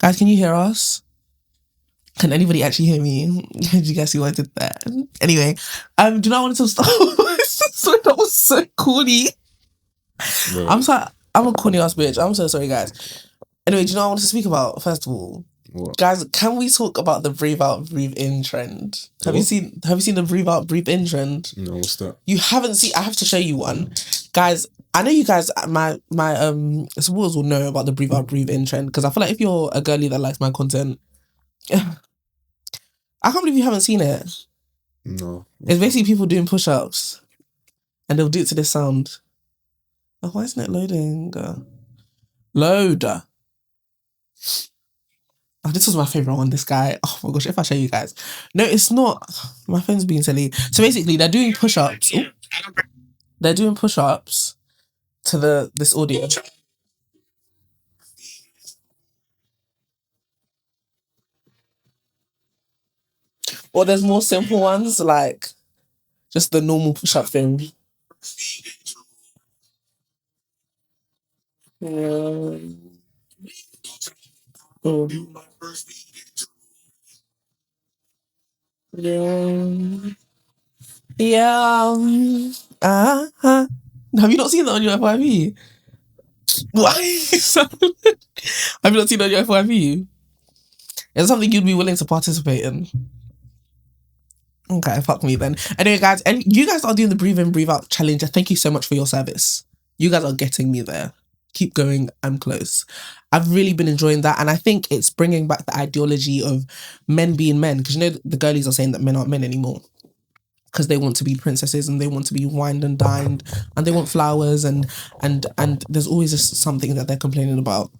Guys, can you hear us? Can anybody actually hear me? Did you guys see what I did there? Anyway, do you know I wanted to start? Sorry, that was so corny. Bro. I'm a corny ass bitch. I'm so sorry, guys. Anyway, do you know what I wanted to speak about? First of all, What? guys, can we talk about the breathe out, breathe in trend? Have you seen the breathe out, breathe in trend? No, what's that? You haven't seen? I have to show you one, guys. I know you guys, my supporters will know about the breathe out, breathe in trend because I feel like if you're a girly that likes my content, I can't believe you haven't seen it. No. It's basically people doing push-ups, and they'll do it to this sound. Oh, why isn't it loading? Load. Oh, this was my favorite one. This guy. Oh my gosh! If I show you guys, no, it's not. My phone's being silly. So basically, they're doing push-ups. Ooh. They're doing push-ups to this audio. Or there's more simple ones like just the normal push-up thing. Yeah. Yeah. Yeah. Have you not seen that on your FYP? Why? Have you not seen that on your FYP? It's something you'd be willing to participate in. Okay, fuck me then. Anyway, guys, and you guys are doing the breathe in, breathe out challenge. Thank you so much for your service. You guys are getting me there. Keep going. I'm close. I've really been enjoying that, and I think it's bringing back the ideology of men being men. Because you know the girlies are saying that men aren't men anymore because they want to be princesses and they want to be wined and dined and they want flowers and there's always something that they're complaining about.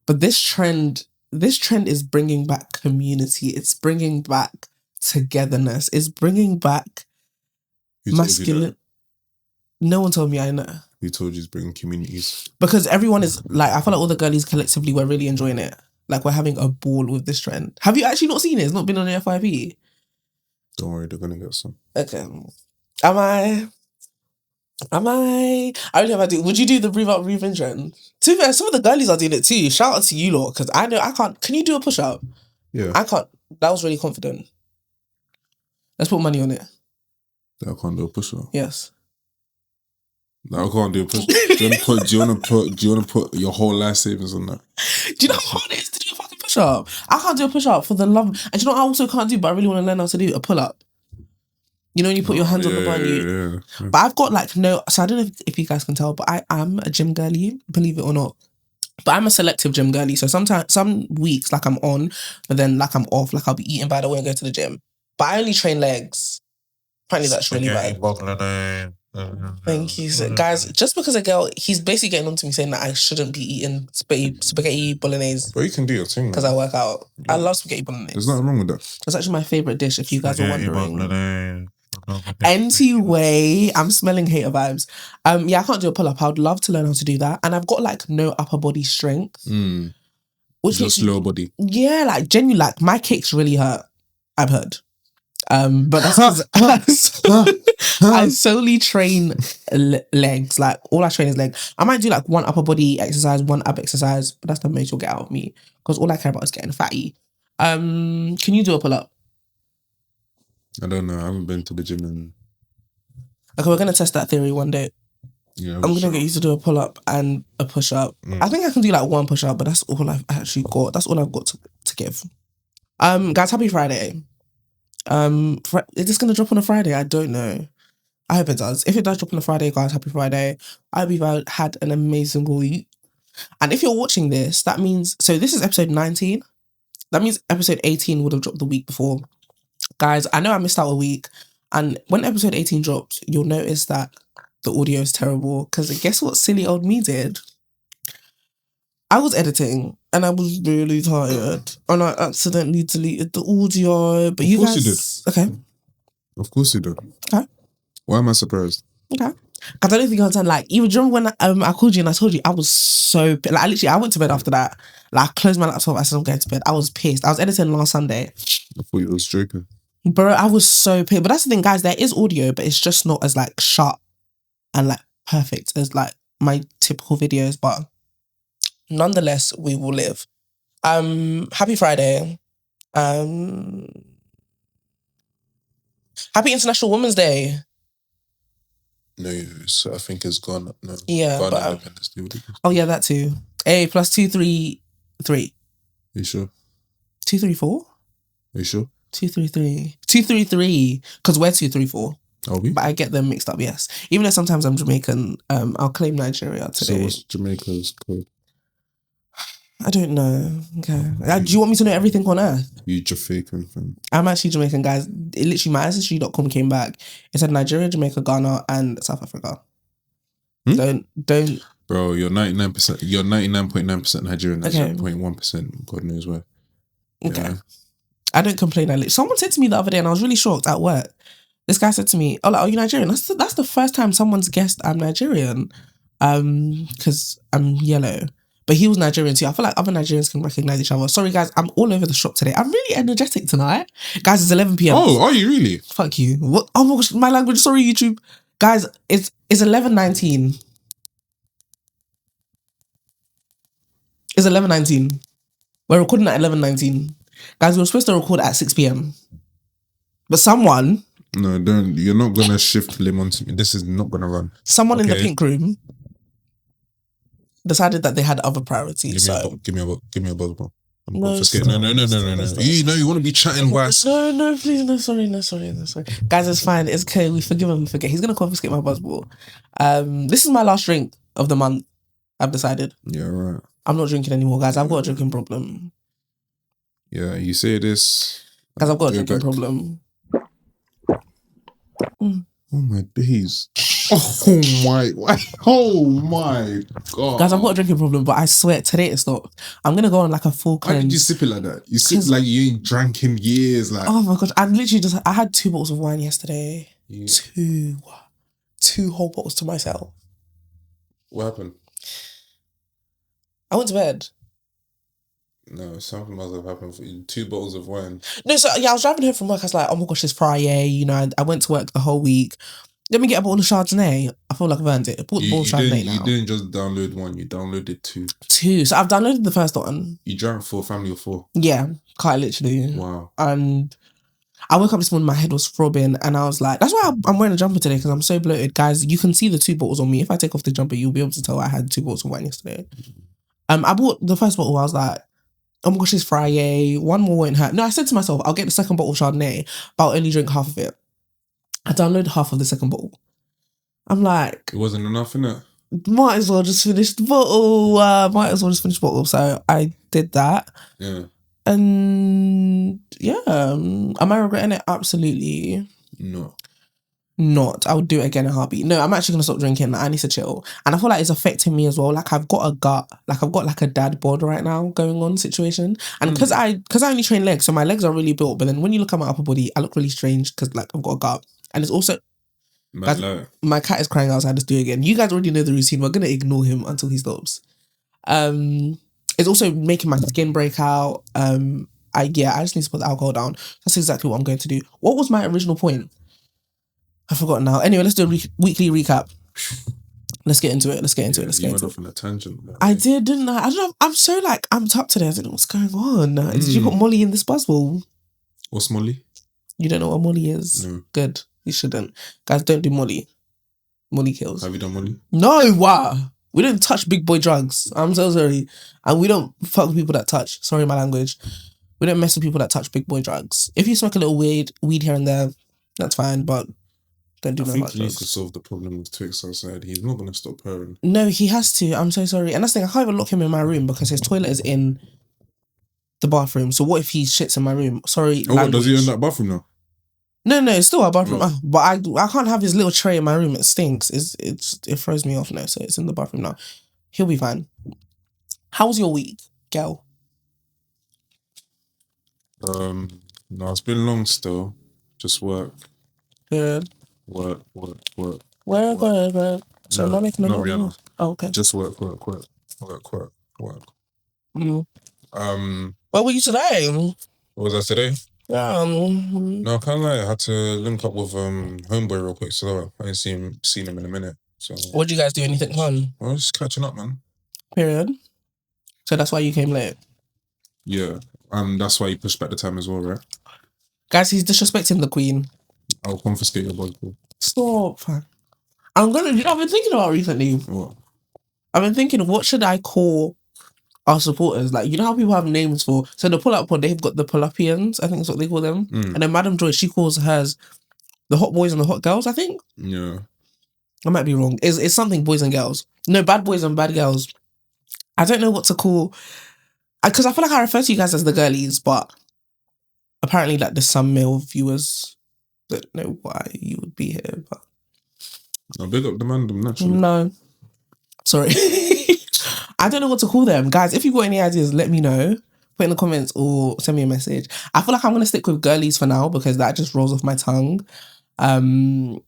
But this trend is bringing back community. It's bringing back togetherness. It's bringing back masculine. No one told me. I know. Who told you to bring communities? Because everyone is like, I feel like all the girlies collectively were really enjoying it. Like we're having a ball with this trend. Have you actually not seen it? It's not been on the FYP. Don't worry, they're gonna get some. Okay. Am I? I don't know if I do. Would you do the breathe out, breathe in trend? To be fair, some of the girlies are doing it too. Shout out to you lot, because I know I can't. Can you do a push up? Yeah. I can't. That was really confident. Let's put money on it. That I can't do a push up. Yes. No, I can't do a push up. Do you wanna put your whole life savings on that? Do you know how hard it is to do a fucking push up? I can't do a push up for the love. And do you know what I also can't do, but I really want to learn how to do a pull up. You know when you put your hands on the bun, yeah. But I've got like no. So I don't know if you guys can tell, but I am a gym girly, believe it or not. But I'm a selective gym girly. So sometimes, some weeks, like I'm on, but then like I'm off. Like I'll be eating by the way and go to the gym. But I only train legs. Apparently that's really bad. Thank you, guys. Just because a girl, he's basically getting on to me saying that I shouldn't be eating spaghetti bolognese. But you can do your thing because I work out. Yeah. I love spaghetti bolognese. There's nothing wrong with that. It's actually my favorite dish. If you guys are wondering. Anyway, I'm smelling hater vibes. Yeah, I can't do a pull up. I would love to learn how to do that, and I've got like no upper body strength. Which just lower body. Yeah, like genuinely, like my kicks really hurt. I've heard. But that's because I solely train legs. Like all I train is leg. I might do like one upper body exercise, one ab exercise, but that's the most you'll get out of me because all I care about is getting fatty. Can you do a pull up? I don't know. I haven't been to the gym in... Okay, we're gonna test that theory one day. Yeah, I'm gonna get you to do a pull up and a push up. I think I can do like one push up, but that's all I've actually got. That's all I've got to give. Guys, happy Friday. Is this gonna drop on a Friday? I don't know. I hope it does. If it does drop on a Friday, guys, happy Friday. I hope you've had an amazing week. And if you're watching this, that means... So this is episode 19. That means episode 18 would have dropped the week before. Guys, I know I missed out a week. And when episode 18 drops, you'll notice that the audio is terrible. Because guess what silly old me did? I was editing and I was really tired. And I accidentally deleted the audio. But you guys... Of course you did. Okay. Of course you did. Okay. Why am I surprised? Okay. Because I don't think you understand. Like, even during when I called you and I told you, I was so... Like, I went to bed after that. Like, I closed my laptop. I said, I'm going to bed. I was pissed. I was editing last Sunday. I thought you were joking. Bro, I was so pissed. But that's the thing, guys. There is audio, but it's just not as, like, sharp and, like, perfect as, like, my typical videos. But nonetheless, we will live. Happy Friday. Happy International Women's Day. No, I think it's gone. No, Yeah, Ghana but Independence Day. oh yeah, that too. A plus 233. You sure? 234. Are you sure? 233. 233. Because we're 234. Are we? But I get them mixed up. Yes. Even though sometimes I'm Jamaican, I'll claim Nigeria today. So what's Jamaica's code? I don't know. Okay. Do you want me to know everything on Earth? You Jamaican fan. I'm actually Jamaican, guys. It literally, my ancestry.com came back. It said Nigeria, Jamaica, Ghana, and South Africa. Don't. Bro, you're 99%. You're 99.9% Nigerian. That's Okay. 0.1%. God knows where. Okay. Yeah. I don't complain. Someone said to me the other day, and I was really shocked at work. This guy said to me, "Oh, like, are you Nigerian?" That's the first time someone's guessed I'm Nigerian, because I'm yellow. But he was Nigerian too. I feel like other Nigerians can recognize each other. Sorry, guys, I'm all over the shop today. I'm really energetic tonight. Guys, it's 11 p.m. Oh, are you really? Fuck you. What? Oh my gosh, my language. Sorry, YouTube. Guys, it's 11:19. It's 11:19. We're recording at 11:19. Guys, we were supposed to record at 6 p.m. But someone... No, don't. You're not going to shift lemon to me. This is not going to run. Someone in the pink room decided that they had other priorities. Give me a buzz ball. I'm No, confiscating. No. You want to be chatting whilst... No, please, no, sorry. Guys, it's fine. It's okay. We forgive him. We forget. He's going to confiscate my buzzball. This is my last drink of the month. I've decided. Yeah, right. I'm not drinking anymore, guys. I've got a drinking problem. Yeah, you say this. Guys, I've got a drinking problem. Oh my days. Oh my God. Guys, I've got a drinking problem, but I swear today it's not. I'm going to go on like a full cleanse. Why did you sip it like that? You sip like you ain't drank in years. Like, oh my gosh, I had 2 bottles of wine yesterday. Yeah. Two whole bottles to myself. What happened? I went to bed. No, something must have happened for you. 2 bottles of wine. No, so yeah, I was driving home from work. I was like, oh my gosh, it's Friday. You know, I went to work the whole week. Let me get a bottle of Chardonnay. I feel like I've earned it. I bought the bottle of Chardonnay now. You didn't just download one. You downloaded 2. 2. So I've downloaded the first one. You drank for a family of 4? Yeah, quite literally. Wow. And I woke up this morning, my head was throbbing, and I was like, that's why I'm wearing a jumper today, because I'm so bloated. Guys, you can see the 2 bottles on me. If I take off the jumper, you'll be able to tell I had 2 bottles of wine yesterday. I bought the first bottle. I was like, oh my gosh, it's Friday. One more won't hurt. No, I said to myself, I'll get the second bottle of Chardonnay, but I'll only drink half of it. I downloaded half of the second bottle. I'm like... It wasn't enough, innit? Might as well just finish the bottle. So I did that. Yeah. And yeah, am I regretting it? Absolutely. No. Not. I would do it again in a heartbeat. No, I'm actually going to stop drinking. I need to chill. And I feel like it's affecting me as well. Like I've got a gut. Like I've got like a dad bod right now going on situation. And because I only train legs, so my legs are really built. But then when you look at my upper body, I look really strange because like I've got a gut. And it's also... Guys, my cat is crying outside. Let's do it again. You guys already know the routine. We're going to ignore him until he stops. It's also making my skin break out. I just need to put the alcohol down. That's exactly what I'm going to do. What was my original point? I've forgotten now. Anyway, let's do a weekly recap. Let's get into it. You went off on a tangent. I did, didn't I? I don't know. I'm so like, I'm up today. I don't know what's going on. Did you put Molly in this buzzball? What's Molly? You don't know what Molly is? No. Good. You shouldn't. Guys, don't do Molly. Molly kills. Have you done Molly? No, wow. We don't touch big boy drugs. I'm so sorry. And we don't fuck with people that touch. Sorry, my language. We don't mess with people that touch big boy drugs. If you smoke a little weed here and there, that's fine, but don't do no hard drugs. I think he needs to solve the problem with Twix outside. He's not going to stop purring. No, he has to. I'm so sorry. And that's the thing. I can't even lock him in my room because his toilet is in the bathroom. So what if he shits in my room? Sorry. Oh, what, does he in that bathroom now? No, it's still our bathroom. Oh. But I can't have his little tray in my room. It stinks. It throws me off now. So it's in the bathroom now. He'll be fine. How was your week, girl? No, it's been long still. Just work. Good. Work. Work. So no, not making not Rihanna. Oh, okay. Just work. Where were you today? What was I today? Yeah. No, I kind of like I had to link up with homeboy real quick, so I ain't seen him in a minute. So what did you guys do? Anything fun? Well, just catching up, man. Period. So that's why you came late. Yeah. That's why you push back the time as well, right? Guys, he's disrespecting the Queen. I'll confiscate your Bible. Stop. I've been thinking about recently. What? I've been thinking, what should I call our supporters? Like, you know how people have names for... So the pull-up pod, they've got the pull-upians, I think that's what they call them. And then Madam Joy, she calls hers the hot boys and the hot girls, I think. Yeah. I might be wrong. It's something boys and girls. No, bad boys and bad girls. I don't know what to call... Because I feel like I refer to you guys as the girlies, but apparently, like, there's some male viewers that know why you would be here, but... I'll big up the man, naturally. No. Sorry. I don't know what to call them. Guys, if you've got any ideas, let me know. Put in the comments or send me a message. I feel like I'm going to stick with girlies for now because that just rolls off my tongue. But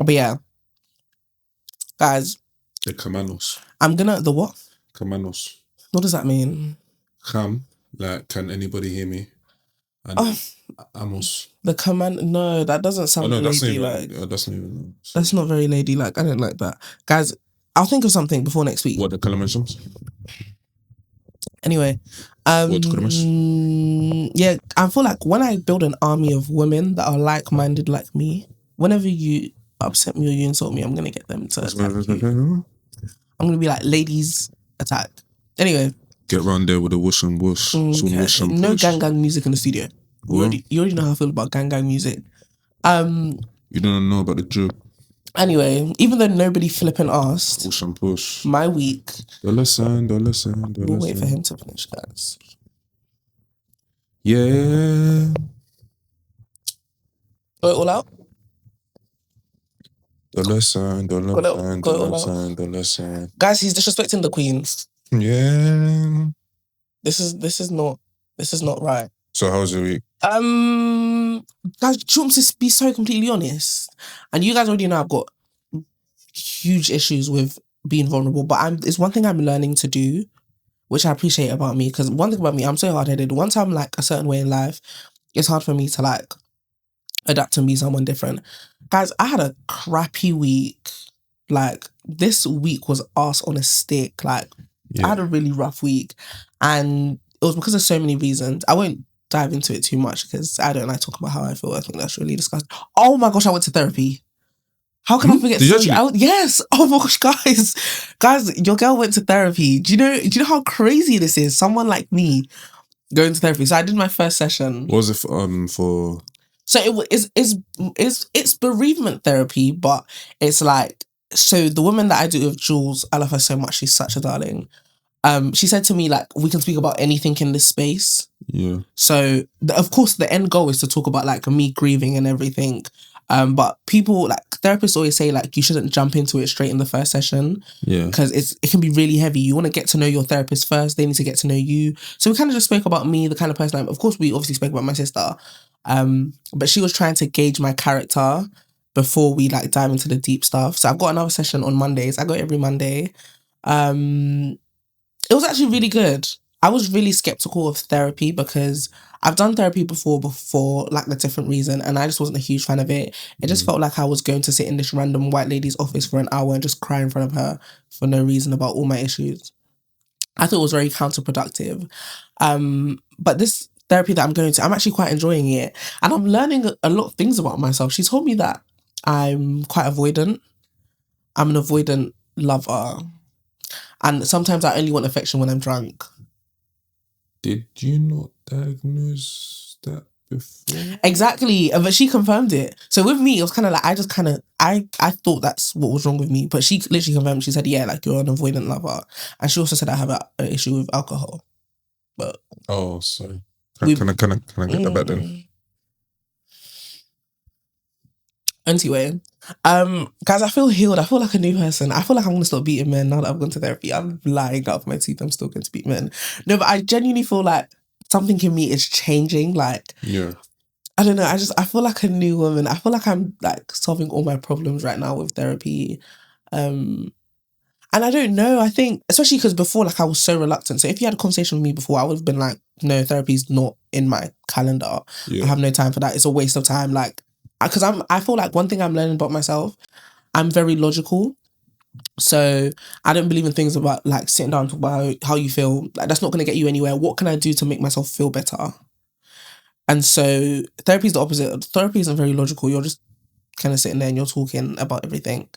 yeah. Guys. The Kamanos. The what? Kamanos. What does that mean? Kam, like, can anybody hear me? And Amos. The command. No, that doesn't sound ladylike. That's not very ladylike. I don't like that. Guys, I'll think of something before next week. What, the Kalamansums? Anyway. Yeah, I feel like when I build an army of women that are like-minded like me, whenever you upset me or you insult me, I'm going to get them to attack you. I'm going to be like, ladies, attack. Anyway. Get round there with a whoosh and whoosh. Okay. No gang music in the studio. You already know how I feel about gang music. You don't know about the drip. Anyway, even though nobody flipping asked, push and push. My week. Dollar sign. We'll wait for him to finish, guys. Yeah. Go it all out. Dollar sign. Guys, he's disrespecting the Queen. Yeah. This is not right. So how's your week? Guys, do you want me to be so completely honest? And you guys already know I've got huge issues with being vulnerable, but it's one thing I'm learning to do, which I appreciate about me, because one thing about me, I'm so hard-headed. Once I'm like a certain way in life, it's hard for me to like adapt and be someone different. Guys, I had a crappy week. Like, this week was arse on a stick. Like, I had a really rough week, and it was because of so many reasons. I won't dive into it too much because I don't like talking about how I feel. I think that's really disgusting. Oh my gosh, I went to therapy. How can I forget? Yes. Oh my gosh, guys, your girl went to therapy. Do you know how crazy this is? Someone like me going to therapy. So I did my first session. What was it for? So it's bereavement therapy, but it's like, so the woman that I do with, Jules, I love her so much. She's such a darling. She said to me, like, we can speak about anything in this space. Yeah. So, of course, the end goal is to talk about, like, me grieving and everything. But people, like, therapists always say, like, you shouldn't jump into it straight in the first session. Yeah. Because it can be really heavy. You want to get to know your therapist first. They need to get to know you. So we kind of just spoke about me, the kind of person I am. Of course, we obviously spoke about my sister. But she was trying to gauge my character before we, like, dive into the deep stuff. So I've got another session on Mondays. I go every Monday. It was actually really good. I was really skeptical of therapy because I've done therapy before like a different reason, and I just wasn't a huge fan of it. It just felt like I was going to sit in this random white lady's office for an hour and just cry in front of her for no reason about all my issues. I thought it was very counterproductive. But this therapy that I'm going to, I'm actually quite enjoying it. And I'm learning a lot of things about myself. She told me that I'm quite avoidant. I'm an avoidant lover. And sometimes I only want affection when I'm drunk. Did you not diagnose that before? Exactly. But she confirmed it. So with me, it was kind of like, I thought that's what was wrong with me. But she literally confirmed. She said, yeah, like, you're an avoidant lover. And she also said I have an issue with alcohol. But oh, sorry. Can I get that back then? Anyway, guys, I feel healed. I feel like a new person. I feel like I'm going to stop beating men now that I've gone to therapy. I'm lying out of my teeth. I'm still going to beat men. No, but I genuinely feel like something in me is changing. Like, yeah. I don't know. I feel like a new woman. I feel like I'm like solving all my problems right now with therapy. And I don't know. I think, especially because before, like, I was so reluctant. So if you had a conversation with me before, I would have been like, no, therapy's not in my calendar. Yeah. I have no time for that. It's a waste of time. Like, because I feel like one thing I'm learning about myself, I'm very logical. So I don't believe in things about like sitting down and talk about how you feel. Like that's not going to get you anywhere. What can I do to make myself feel better? And so therapy is the opposite. Therapy isn't very logical. You're just kind of sitting there and you're talking about everything.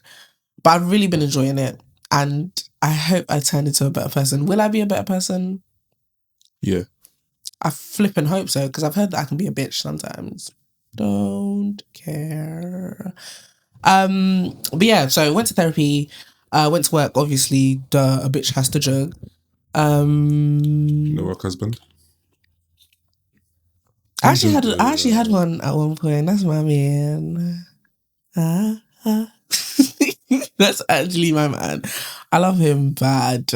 But I've really been enjoying it. And I hope I turn into a better person. Will I be a better person? Yeah. I flip and hope so, because I've heard that I can be a bitch sometimes. Don't care. But yeah, so I went to therapy, went to work, obviously, a bitch has to jug. No work husband? I actually had one at one point. That's my man. That's actually my man. I love him bad.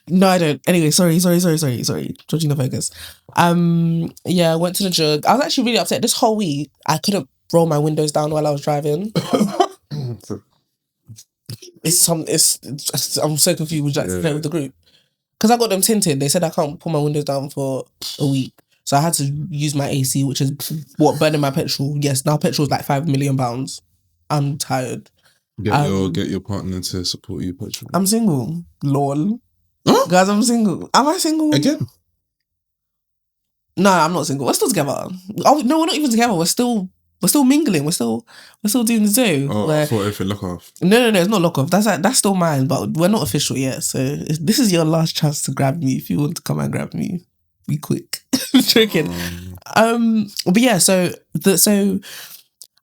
No, I don't. Anyway, sorry. Georgina Goggles. Yeah, I went to the jug. I was actually really upset. This whole week, I couldn't roll my windows down while I was driving. I'm so confused with Jackson with the group. Because I got them tinted. They said I can't put my windows down for a week. So I had to use my AC, which is what burning my petrol. Yes, now petrol is like £5 million. I'm tired. Get your partner to support you, petrol. I'm single. Lol. Huh? Guys, I'm single. Am I single? Again? No, I'm not single. We're still together. Oh no, we're not even together. We're still mingling. We're still doing the do. Oh, I thought if it lock off. No, it's not lock off. That's still mine, but we're not official yet. So this is your last chance to grab me. If you want to come and grab me, be quick. I'm joking. But yeah, so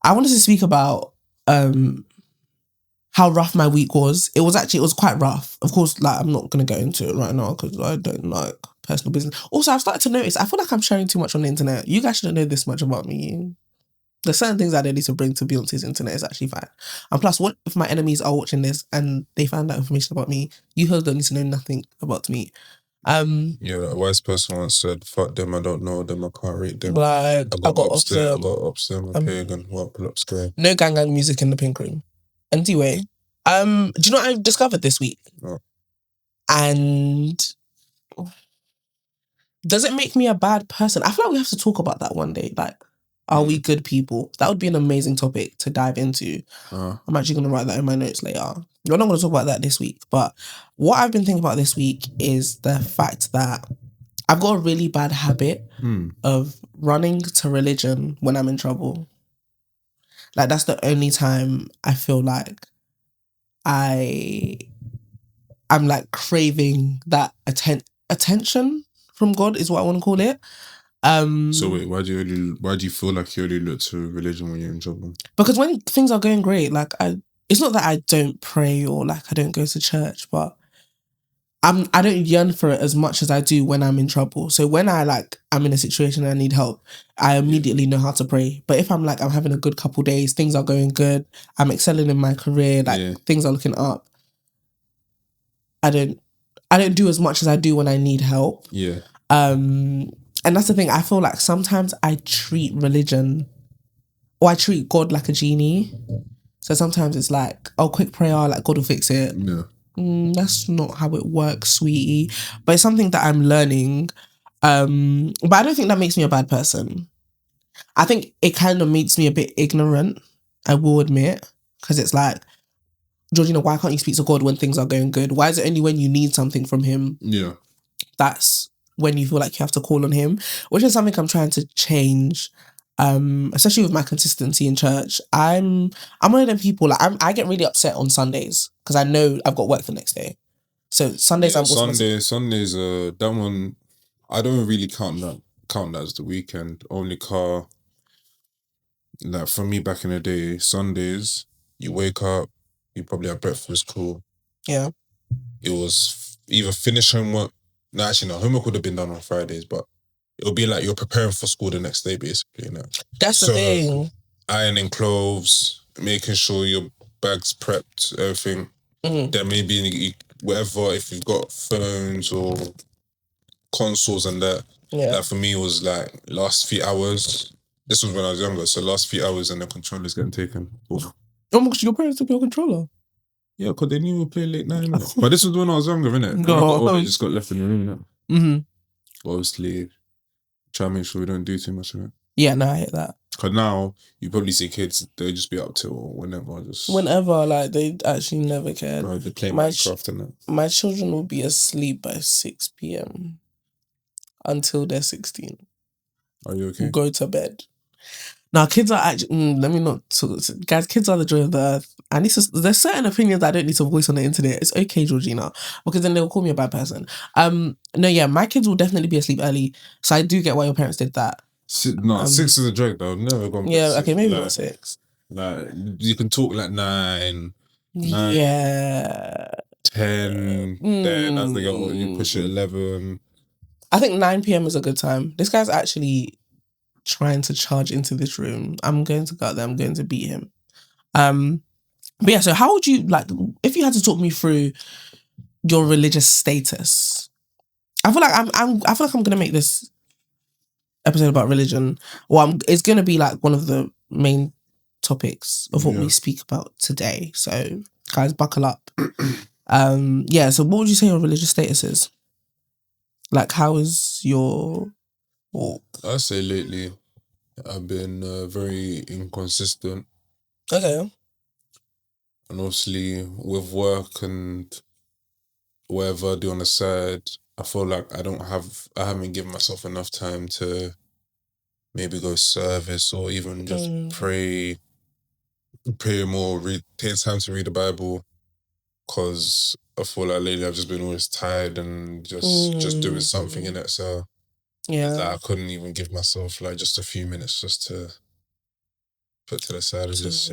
I wanted to speak about how rough my week was. It was quite rough. Of course, like I'm not gonna go into it right now because I don't like personal business. Also, I've started to notice I feel like I'm sharing too much on the internet. You guys shouldn't know this much about me. There's certain things I don't need to bring to Beyonce's internet. It's actually fine. And plus, what if my enemies are watching this and they find out information about me? You hoes don't need to know nothing about me. Yeah, a wise person once said, "Fuck them, I don't know them, I can't rate them." Like I got off them. I got up them. Okay, then what? Pull up square. No gang music in the pink room. Anyway, do you know what I've discovered this week? Oh. And does it make me a bad person? I feel like we have to talk about that one day. Like, are we good people? That would be an amazing topic to dive into. I'm actually going to write that in my notes later. We're not going to talk about that this week. But what I've been thinking about this week is the fact that I've got a really bad habit of running to religion when I'm in trouble. Like, that's the only time I feel like I'm like craving that attention from God is what I want to call it. So wait, why do you feel like you only look to religion when you're in trouble? Because when things are going great, like it's not that I don't pray or like I don't go to church, but I don't yearn for it as much as I do when I'm in trouble. So when I'm in a situation and I need help, I immediately know how to pray. But if I'm having a good couple days, things are going good, I'm excelling in my career, things are looking up, I don't do as much as I do when I need help. Yeah. And that's the thing. I feel like sometimes I treat religion or I treat God like a genie. So sometimes it's like, oh, quick prayer, like God will fix it. Yeah. That's not how it works, sweetie. But it's something that I'm learning. But I don't think that makes me a bad person. I think it kind of makes me a bit ignorant, I will admit. Because it's like, Georgina, why can't you speak to God when things are going good? Why is it only when you need something from him? Yeah. That's when you feel like you have to call on him, which is something I'm trying to change, especially with my consistency in church. I'm one of them people, like I get really upset on Sundays because I know I've got work the next day. So Sundays, Sundays, that one, I don't really count that as the weekend. Only like for me back in the day, Sundays, you wake up, you probably have breakfast, cool. Yeah. It was either finish homework. No, actually, no. Homework would have been done on Fridays, but it would be like you're preparing for school the next day, basically. You know? That's the thing. Ironing clothes, making sure your bag's prepped, everything. Then maybe whatever, if you've got phones or consoles and that. Yeah. That for me was like last few hours. This was when I was younger, so last few hours and the controller's getting taken. Oh my gosh, your parents took your controller? Yeah, because they knew we would play late night, innit? But this was when I was younger, innit? No. They just got left in the room, innit? But obviously, try and make sure we don't do too much of it. Yeah, no, I hate that. Because now you probably see kids, they'll just be up till whenever. Whenever, like, they actually never cared. Right, they play Minecraft and that. My children will be asleep by 6 p.m. until they're 16. Are you okay? Go to bed. Now, kids are actually... let me not talk... Guys, kids are the joy of the earth. And there's certain opinions I don't need to voice on the internet. It's okay, Georgina. Because then they'll call me a bad person. No, yeah, my kids will definitely be asleep early. So I do get why your parents did that. 6 is a joke, though. I've never gone. Yeah, okay, maybe not 6. Like, you can talk like 9. Yeah. 10. Then as they go, you push it 11. I think 9 p.m. is a good time. This guy's actually trying to charge into this room. I'm going to go out there. I'm going to beat him. But yeah, so how would you, like, if you had to talk me through your religious status? I feel like I'm gonna make this episode about religion. Well, it's gonna be like one of the main topics of what we speak about today. So guys, buckle up. So what would you say your religious status is? Like, how is your walk? I say lately I've been very inconsistent. Okay. And obviously with work and whatever I do on the side, I feel like I haven't given myself enough time to maybe go service or even just pray more, take time to read the Bible, because I feel like lately I've just been always tired and just doing something in it. So like, I couldn't even give myself like just a few minutes just to put to the side and just,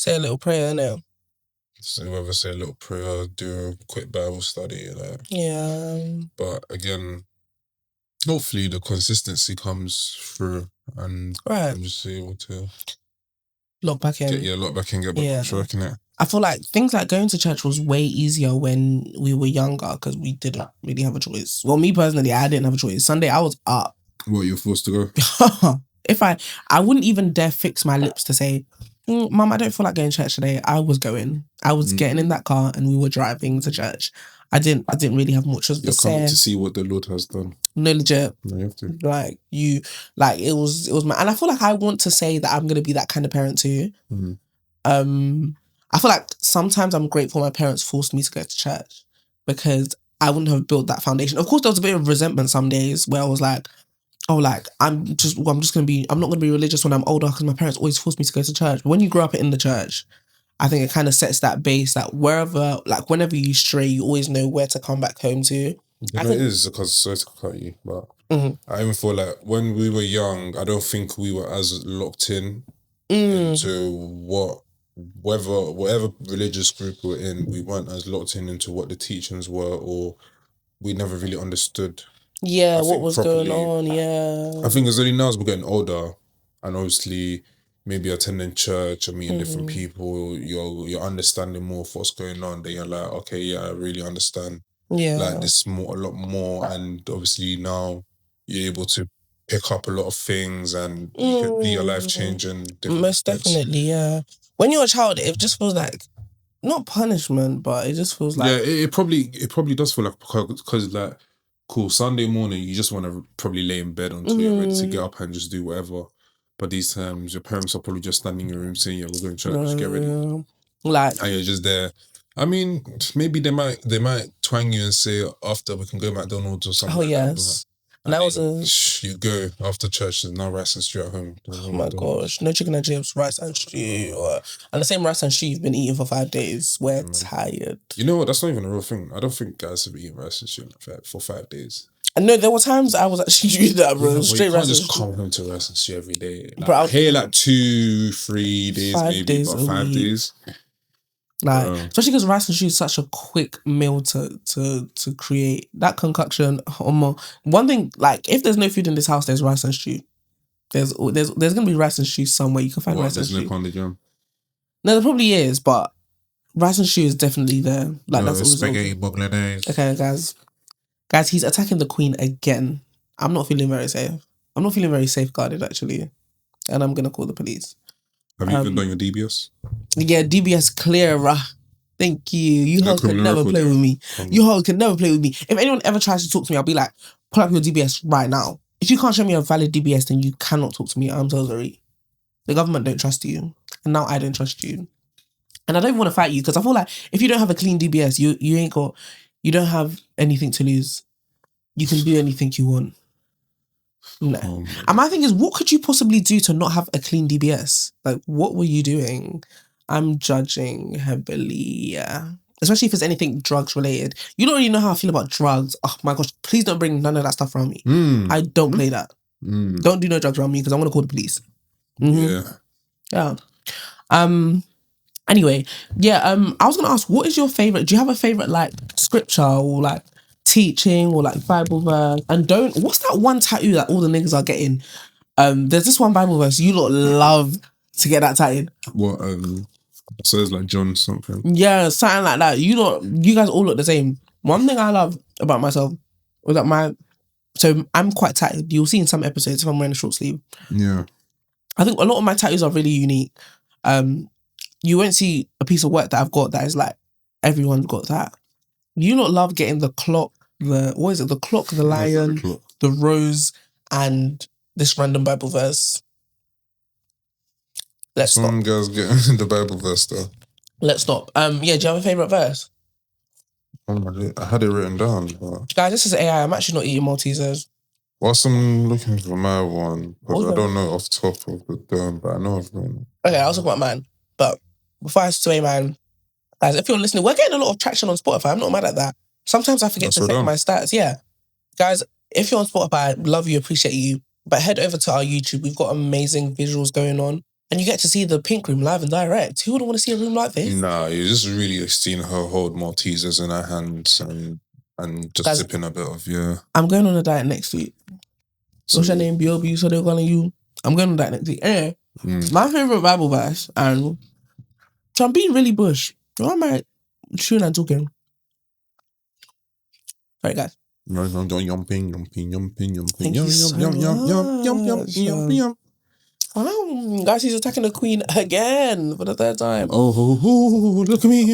say a little prayer now. So whether say a little prayer, do a quick Bible study, like. But again, hopefully the consistency comes through and I'm just able to lock back in. Lock back in, get back to working it. I feel like things like going to church was way easier when we were younger because we didn't really have a choice. Well, me personally, I didn't have a choice. Sunday, I was up. What, you were forced to go? If I wouldn't even dare fix my lips to say, Mum, I don't feel like going to church today. I was going. I was getting in that car and we were driving to church. I didn't really have much to say. You're coming to see what the Lord has done. No, legit. No, you have to. It was my, and I feel like I want to say that I'm gonna be that kind of parent too. I feel like sometimes I'm grateful my parents forced me to go to church because I wouldn't have built that foundation. Of course, there was a bit of resentment some days where I was like, I'm not gonna be religious when I'm older because my parents always forced me to go to church. But when you grow up in the church, I think it kind of sets that base that whenever you stray, you always know where to come back home to. It is because sorry to cut you, but I even feel like when we were young, I don't think we were as locked in into whatever religious group we're in. We weren't as locked into what the teachings were, or we never really understood. Yeah, what was properly going on? Yeah, I think it's only now as we're getting older, and obviously maybe attending church and meeting different people, you're understanding more of what's going on. Then you're like, okay, yeah, I really understand. Yeah, like this a lot more, and obviously now you're able to pick up a lot of things, and you can be your life changing. Most definitely, yeah. When you're a child, it just feels like not punishment, but it just feels like it probably does feel like because like. Cool, Sunday morning, you just want to probably lay in bed until you're ready to get up and just do whatever. But these times, your parents are probably just standing in your room saying, yeah, we're going to church, get ready. And you're just there. I mean, maybe they might twang you and say, after we can go to McDonald's or something. Oh, yes. And that was you go after church, there's no rice and stew at home. Oh my gosh, no chicken and chips, rice and stew. And the same rice and stew you've been eating for 5 days. We're tired. You know what? That's not even a real thing. I don't think guys have eaten rice and stew for 5 days. And no, there were times I was actually doing that, bro. Yeah, straight you rice can't just come home to rice and stew every day. Like, bro, here like 2-3 days, 5 days, but 5 days. Especially because rice and stew is such a quick meal to create. That concoction, one thing, like, if there's no food in this house, there's rice and stew. There's gonna be rice and stew somewhere. You can find rice and stew. There's no pounded yam? No, there probably is, but rice and stew is definitely there. Like, no, that's spaghetti bolognese. Okay, guys, he's attacking the queen again. I'm not feeling very safe. I'm not feeling very safeguarded, actually, and I'm gonna call the police. Have you even done your DBS? Yeah, DBS clearer. Thank you. You hoes can never play with me. You hoes can never play with me. If anyone ever tries to talk to me, I'll be like, pull up your DBS right now. If you can't show me a valid DBS, then you cannot talk to me. I'm so sorry. the government don't trust you, and now I don't trust you. And I don't want to fight you because I feel like if you don't have a clean DBS, you don't have anything to lose. You can do anything you want. No. And my thing is, what could you possibly do to not have a clean DBS? Like, what were you doing? I'm judging heavily, yeah. Especially if it's anything drugs related. You don't really know how I feel about drugs. Oh my gosh, please don't bring none of that stuff around me. I don't play that. Don't do no drugs around me because I'm going to call the police. Yeah. Anyway, yeah, I was gonna ask, what is your favorite? Do you have a favorite like scripture or like teaching or like Bible verse? And what's that one tattoo that all the niggas are getting? There's this one Bible verse you lot love to get that tattooed. What says like John something? Yeah, something like that. You guys all look the same. One thing I love about myself was that so I'm quite tatted. You'll see in some episodes if I'm wearing a short sleeve. Yeah. I think a lot of my tattoos are really unique. You won't see a piece of work that I've got that is like, everyone's got that. You lot love getting the clock, what is it? The clock, the lion, the rose, and this random Bible verse. Some guys getting the Bible verse though. Let's stop. Yeah, do you have a favourite verse? I had it written down. But... Guys, this is AI. I'm actually not eating Maltesers. Whilst I'm looking for my one, because I don't know off top of the dome, but I know I've written. Okay, I'll talk about mine. But before I say mine, guys, if you're listening, we're getting a lot of traction on Spotify. I'm not mad at that. Sometimes I forget to check my stats. Yeah. Guys, if you're on Spotify, love you, appreciate you. But head over to our YouTube. We've got amazing visuals going on. And you get to see the Pink Room live and direct. Who would want to see a room like this? Nah, you're just really seeing her hold Maltesers in her hands and just sipping a bit of, I'm going on a diet next week. What's your name? B.O.B. So they're calling you. I'm going on a diet next week. Anyway, my favourite Bible verse, and so I'm being really bush. Why am I chewing and talking? Alright, guys. Guys, he's attacking the queen again for the third time. Oh, look at me.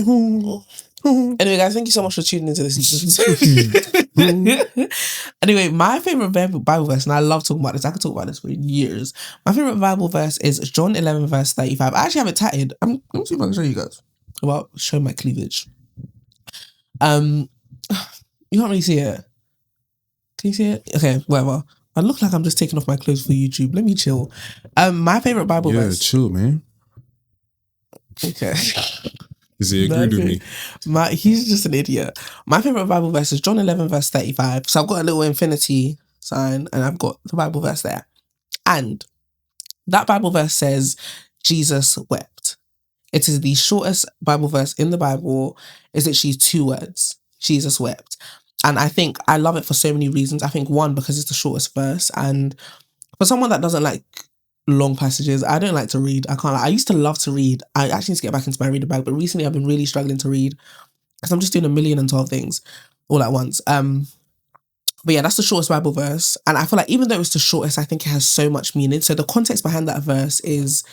Anyway, guys, thank you so much for tuning into this. Anyway, my favorite Bible verse, and I love talking about this. I could talk about this for years. My favorite Bible verse is John 11 verse 35. I actually have it tatted. Let me see if I can show you guys. About show my cleavage. You can't really see it. Can you see it? Okay, whatever. I look like I'm just taking off my clothes for YouTube. Let me chill. My favorite Bible verse. Yeah, chill, man. Okay. Is he agreed with me? He's just an idiot. My favorite Bible verse is John 11 verse 35. So I've got a little infinity sign and I've got the Bible verse there. And that Bible verse says, Jesus wept. It is the shortest Bible verse in the Bible. It's literally 2 words. Jesus wept. And I think I love it for so many reasons. I think one, because it's the shortest verse. And for someone that doesn't like long passages, I don't like to read. I used to love to read. I actually need to get back into my reader bag. But recently I've been really struggling to read because I'm just doing 1,012 things all at once. But yeah, that's the shortest Bible verse. And I feel like even though it's the shortest, I think it has so much meaning. So the context behind that verse is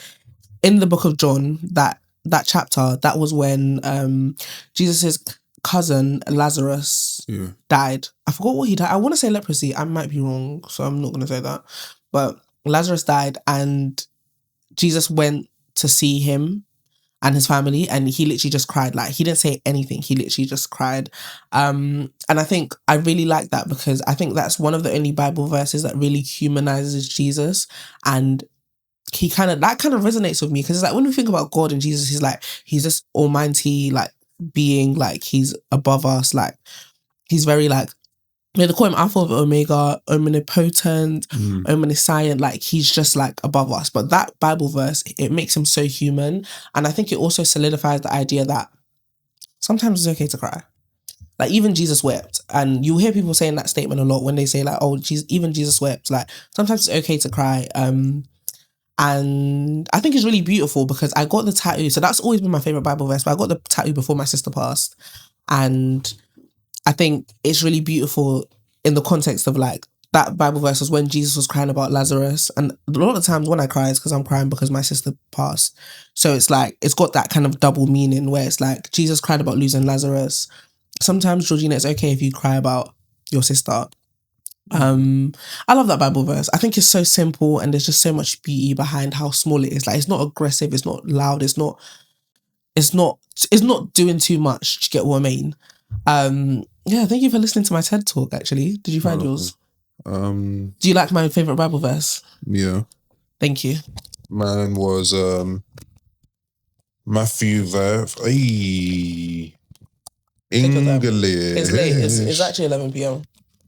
in the book of John, that chapter, that was when Jesus' cousin Lazarus died. I forgot what he died. I want to say leprosy. I might be wrong, so I'm not going to say that. But Lazarus died and Jesus went to see him and his family and he literally just cried. Like, he didn't say anything. He literally just cried. And I think I really like that because I think that's one of the only Bible verses that really humanizes Jesus. And that kind of resonates with me because it's like when we think about God and Jesus, he's this almighty, like, being, like, he's above us, like, he's very, like, they call him Alpha and Omega, omnipotent, omniscient, like, he's just, like, above us. But that Bible verse, it makes him so human. And I think it also solidifies the idea that sometimes it's okay to cry. Like, even Jesus wept. And you'll hear people saying that statement a lot when they say, like, oh, even Jesus wept. Like, sometimes it's okay to cry. And I think it's really beautiful because I got the tattoo. So that's always been my favourite Bible verse. But I got the tattoo before my sister passed. And I think it's really beautiful in the context of, like, that Bible verse was when Jesus was crying about Lazarus. And a lot of times when I cry, it's because I'm crying because my sister passed. So it's like, it's got that kind of double meaning where it's like, Jesus cried about losing Lazarus. Sometimes, Georgina, it's okay if you cry about your sister. I love that Bible verse. I think it's so simple and there's just so much beauty behind how small it is. Like, it's not aggressive, it's not loud, it's not doing too much. Do you get what I mean? Yeah, thank you for listening to my TED talk. Actually, did you find yours? Do you like my favorite Bible verse? Yeah. Thank you. Mine was Matthew verse. English. It's late. It's actually 11 p.m.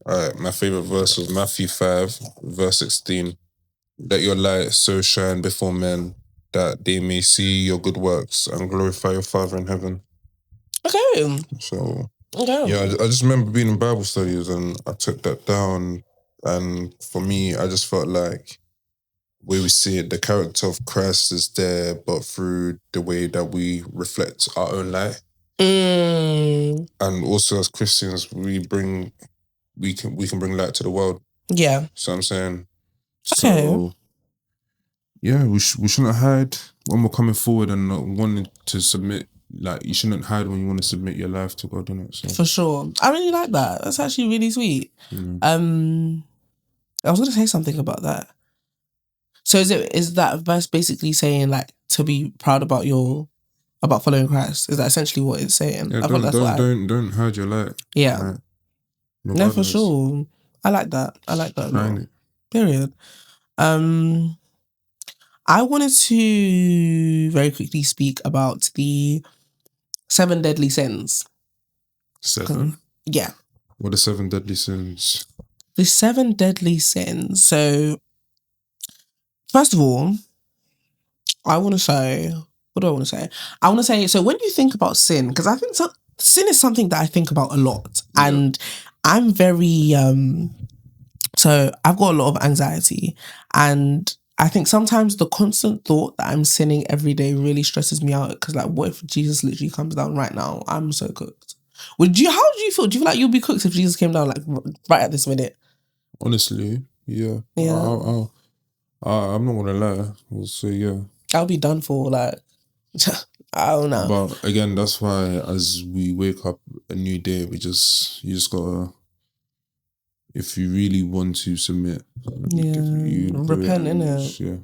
Alright, my favorite verse was Matthew 5, verse 16. Let your light so shine before men that they may see your good works and glorify your Father in heaven. Okay. So, yeah, I just remember being in Bible studies and I took that down. And for me, I just felt like where we see it, the character of Christ is there, but through the way that we reflect our own light. And also as Christians, we can bring light to the world. Yeah. So I'm saying. Okay. So yeah, we shouldn't hide when we're coming forward and not wanting to submit. Like, you shouldn't hide when you want to submit your life to God, innit? So. For sure. I really like that. That's actually really sweet. I was going to say something about that. So is that verse basically saying, like, to be proud about following Christ? Is that essentially what it's saying? Yeah, I don't hide your light. Yeah. Like, no, for sure. I like that. Period. I wanted to very quickly speak about the 7 deadly sins. 7? Yeah. What are 7 deadly sins? The 7 deadly sins. So, first of all, I want to say, what do I want to say? I want to say, so when you think about sin, because I think sin is something that I think about a lot. Yeah. And I'm very, so I've got a lot of anxiety. And I think sometimes the constant thought that I'm sinning every day really stresses me out. Because, like, what if Jesus literally comes down right now? I'm so cooked. How do you feel? Do you feel like you'll be cooked if Jesus came down, like, right at this minute? Honestly, yeah. Yeah. I'm not going to lie. I'll say, yeah. I'll be done for, like, I don't know. But again, that's why as we wake up a new day, you just gotta, if you really want to submit, you repent, innit? Yeah.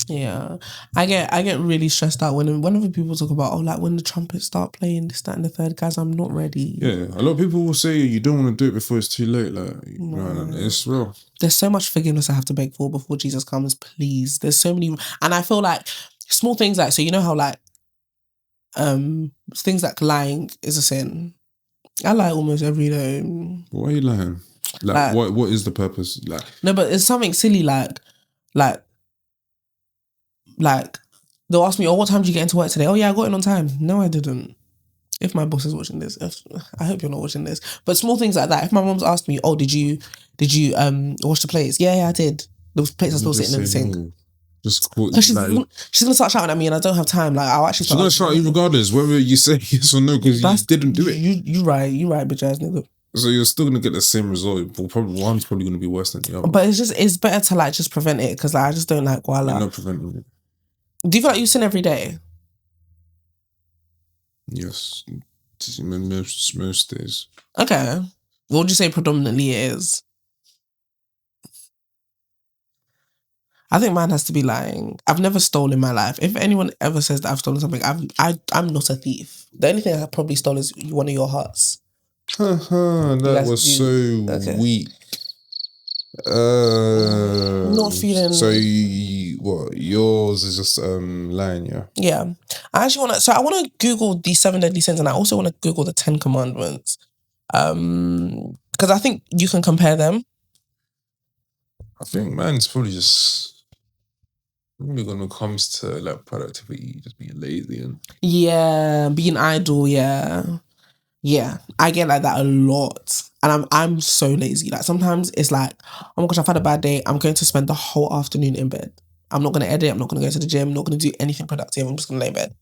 Yeah. I get really stressed out whenever people talk about, like, when the trumpets start playing, this, that, and the third. Guys, I'm not ready. Yeah. A lot of people will say you don't want to do it before it's too late. Like, no, it's real. There's so much forgiveness I have to beg for before Jesus comes, please. There's so many, and I feel like small things, like, so you know how, like, things like lying is a sin. I lie almost every day. Why are you lying? Like what is the purpose? Like, no, but it's something silly, like they'll ask me, oh, what time did you get into work today? Oh yeah, I got in on time. No, I didn't. If my boss is watching this, I hope you're not watching this. But small things like that. If my mom's asked me, oh, did you wash the plates? Yeah, I did. Those plates are still sitting in the sink. No. Just cool. She's gonna start shouting at me, and I don't have time. Like, I'll actually. She's gonna shout at you regardless, whether you say yes or no, because you didn't do it. You right, bitch ass nigga. So you're still gonna get the same result. One's probably gonna be worse than the other. But it's better to, like, just prevent it, because, like, I just don't like while you're not preventing it. Do you feel like you sin every day? Yes, most days. Okay, what would you say predominantly it is? I think mine has to be lying. I've never stolen in my life. If anyone ever says that I've stolen something, I'm not a thief. The only thing I probably stole is one of your hearts. That was so weak. Not feeling. So what? Yours is just lying, yeah. Yeah, I actually want to. So I want to Google the 7 deadly sins, and I also want to Google the 10 commandments, because I think you can compare them. I think mine's probably just. When it comes to, like, productivity, just being lazy and being idle, yeah, I get like that a lot, and I'm so lazy. Like, sometimes it's like, oh my gosh, I've had a bad day. I'm going to spend the whole afternoon in bed. I'm not going to edit. I'm not going to go to the gym. I'm not going to do anything productive. I'm just going to lay in bed.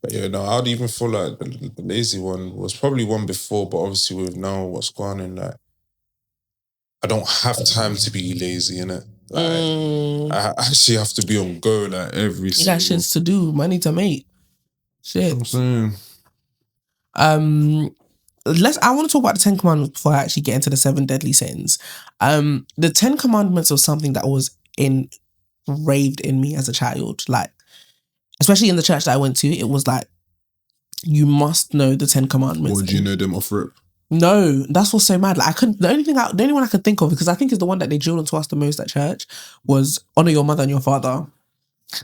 But yeah, no, I'd even feel like the lazy one was probably one before, but obviously with now what's going on, like, I don't have time to be lazy, innit? Like, I actually have to be on go, like, every single... You got shit to do, money to make. Shit. That's what I'm saying. I want to talk about the 10 Commandments before I actually get into the 7 deadly sins. The 10 Commandments was something that was engraved in me as a child. Like, especially in the church that I went to, it was like, you must know the 10 Commandments. Or do you know them off rip? No, that's what's so mad. Like, I couldn't. The only one I could think of, because I think is the one that they drilled into us the most at church, was honor your mother and your father.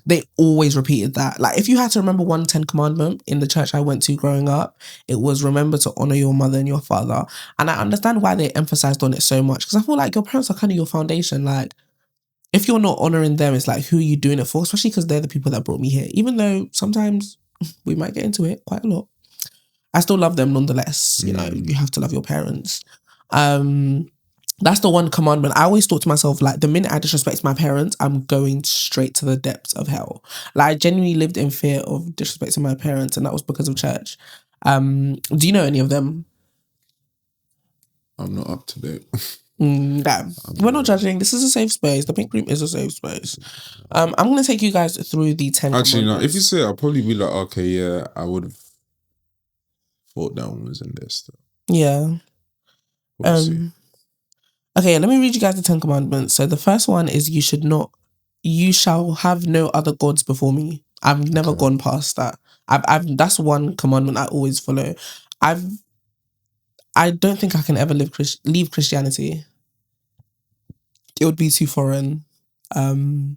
They always repeated that. Like, if you had to remember one 10 Commandment in the church I went to growing up, it was remember to honor your mother and your father. And I understand why they emphasized on it so much, because I feel like your parents are kind of your foundation. Like, if you're not honoring them, it's like, who are you doing it for? Especially because they're the people that brought me here. Even though sometimes we might get into it quite a lot, I still love them nonetheless. You know, you have to love your parents. That's the one commandment. I always thought to myself, like, the minute I disrespect my parents, I'm going straight to the depths of hell. Like, I genuinely lived in fear of disrespecting my parents, and that was because of church. Do you know any of them? I'm not up to date. We're not judging. This is a safe space. The pink room is a safe space. I'm going to take you guys through the 10 Actually, no, commandments. if you say it, I'll probably be like, okay, yeah, I would have thought that one was in there still. Yeah. We'll see. Okay, let me read you guys the 10 Commandments. So the first one is you shall have no other gods before me. I've never gone past that. That's one commandment I always follow. I don't think I can ever leave Christianity. It would be too foreign. And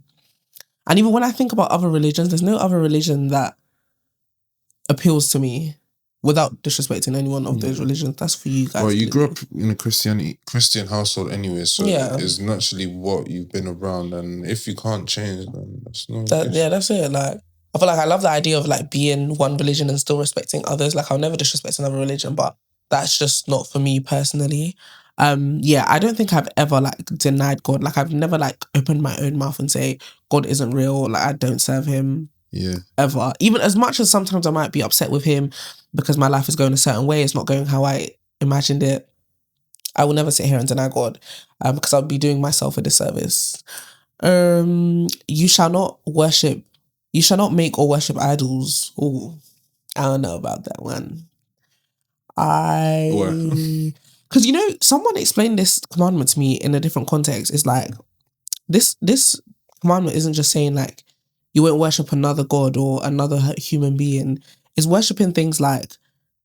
even when I think about other religions, there's no other religion that appeals to me without disrespecting any one of those religions. That's for you guys. Well, you grew up in a Christian household anyway, so yeah, it's naturally what you've been around, and if you can't change, then that's no. That's it. Like, I feel like I love the idea of like being one religion and still respecting others. Like, I'll never disrespect another religion, but that's just not for me personally. I don't think I've ever like denied God. Like, I've never like opened my own mouth and say God isn't real. Like, I don't serve him. Yeah. Ever. Even as much as sometimes I might be upset with him because my life is going a certain way, it's not going how I imagined it, I will never sit here and deny God, because I'll be doing myself a disservice. You shall not make or worship idols. Oh, I don't know about that one. Because, you know, someone explained this commandment to me in a different context. It's like, this commandment isn't just saying like, you won't worship another god or another human being. It's worshipping things like,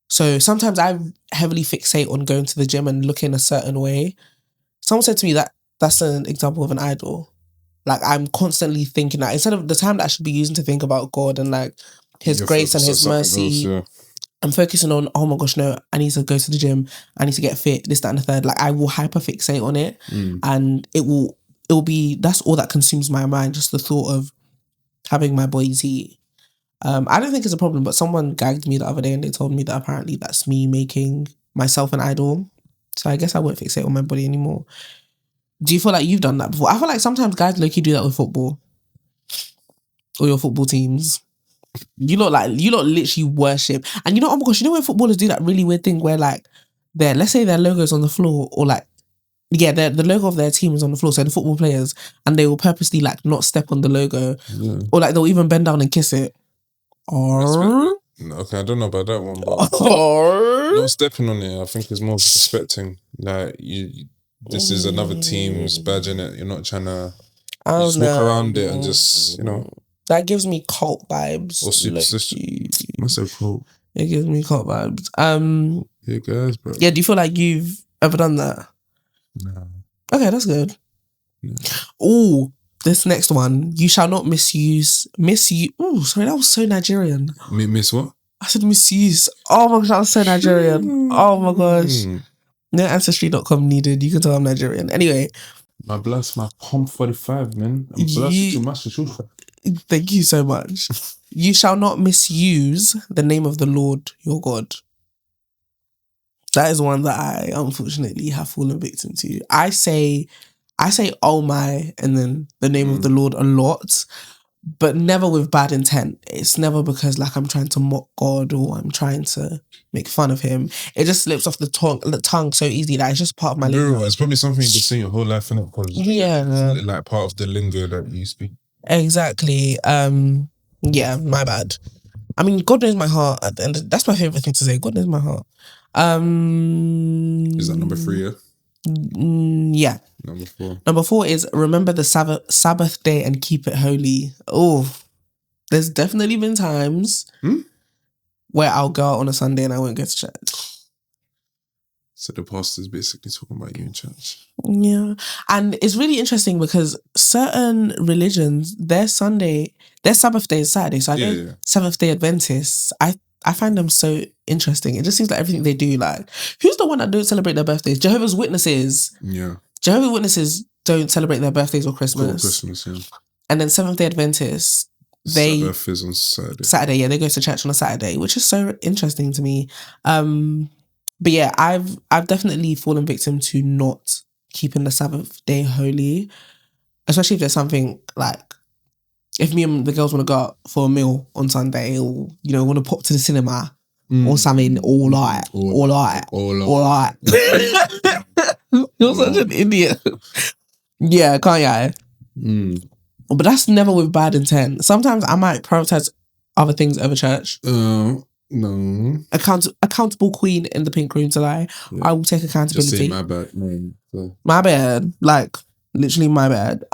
so sometimes I heavily fixate on going to the gym and looking a certain way. Someone said to me that that's an example of an idol. Like, I'm constantly thinking that instead of the time that I should be using to think about God and like his grace and his mercy, I'm focusing on, oh my gosh, no, I need to go to the gym, I need to get fit, this, that, and the third. Like, I will hyperfixate on it, and it will be, that's all that consumes my mind, just the thought of having my boys eat. I don't think it's a problem, but someone gagged me the other day and they told me that apparently that's me making myself an idol. So I guess I won't fixate on my body anymore. Do you feel like you've done that before? I feel like sometimes guys low-key do that with football. Or your football teams. You lot literally worship. And you know, oh my gosh, you know when footballers do that really weird thing where like let's say their logo's on the floor, or like, yeah, the logo of their team is on the floor, so the football players, and they will purposely like not step on the logo, or like they'll even bend down and kiss it. Okay, I don't know about that one, but not stepping on it, I think it's more respecting. Like, this is another team's badge in it. You're not trying to just walk around it and just, you know. That gives me cult vibes. Or superstition. What's that cult? It gives me cult vibes. Yeah, guys, bro. Yeah, do you feel like you've ever done that? No. Okay, that's good. No. Oh, this next one. You shall not misuse. Oh, sorry, that was so Nigerian. Miss what? I said misuse. Oh my gosh, that was so Nigerian. Oh my gosh. No ancestry.com needed. You can tell I'm Nigerian. Anyway. My blood's my pump 45, man. I'm too much to choose for. Thank you so much. You shall not misuse the name of the Lord your God. That is one that I unfortunately have fallen victim to. I say, oh my, and then the name of the Lord a lot, but never with bad intent. It's never because like I'm trying to mock God or I'm trying to make fun of him. It just slips off the tongue so easily that it's just part of my lingo. It's probably something you've been saying your whole life, innit? Yeah. It's like part of the lingo that you speak. Exactly. Yeah, my bad. I mean, God knows my heart at the end. That's my favourite thing to say. God knows my heart. Is that number 3, yeah? Yeah. Number 4. Number 4 is remember the Sabbath day and keep it holy. Oh, there's definitely been times where I'll go out on a Sunday and I won't go to church. So the pastor's basically talking about you in church. Yeah. And it's really interesting because certain religions, their Sabbath day is Saturday. So I go Seventh Day Adventists. I find them so interesting. It just seems like everything they do, like, who's the one that don't celebrate their birthdays? Jehovah's Witnesses. Yeah. Jehovah's Witnesses don't celebrate their birthdays or Christmas. Christmas, yeah. And then Seventh Day Adventists, Sabbath is on Saturday. Saturday, yeah, they go to church on a Saturday, which is so interesting to me. But yeah, I've definitely fallen victim to not keeping the Sabbath day holy, especially if there's something like, if me and the girls want to go out for a meal on Sunday, or want to pop to the cinema or something, all right. You're such an idiot. Yeah, can't you? But that's never with bad intent. Sometimes I might prioritize other things over church. No. Accountable queen in the pink room till I will take accountability. Just say my bad. No. My bad. Like, literally my bad.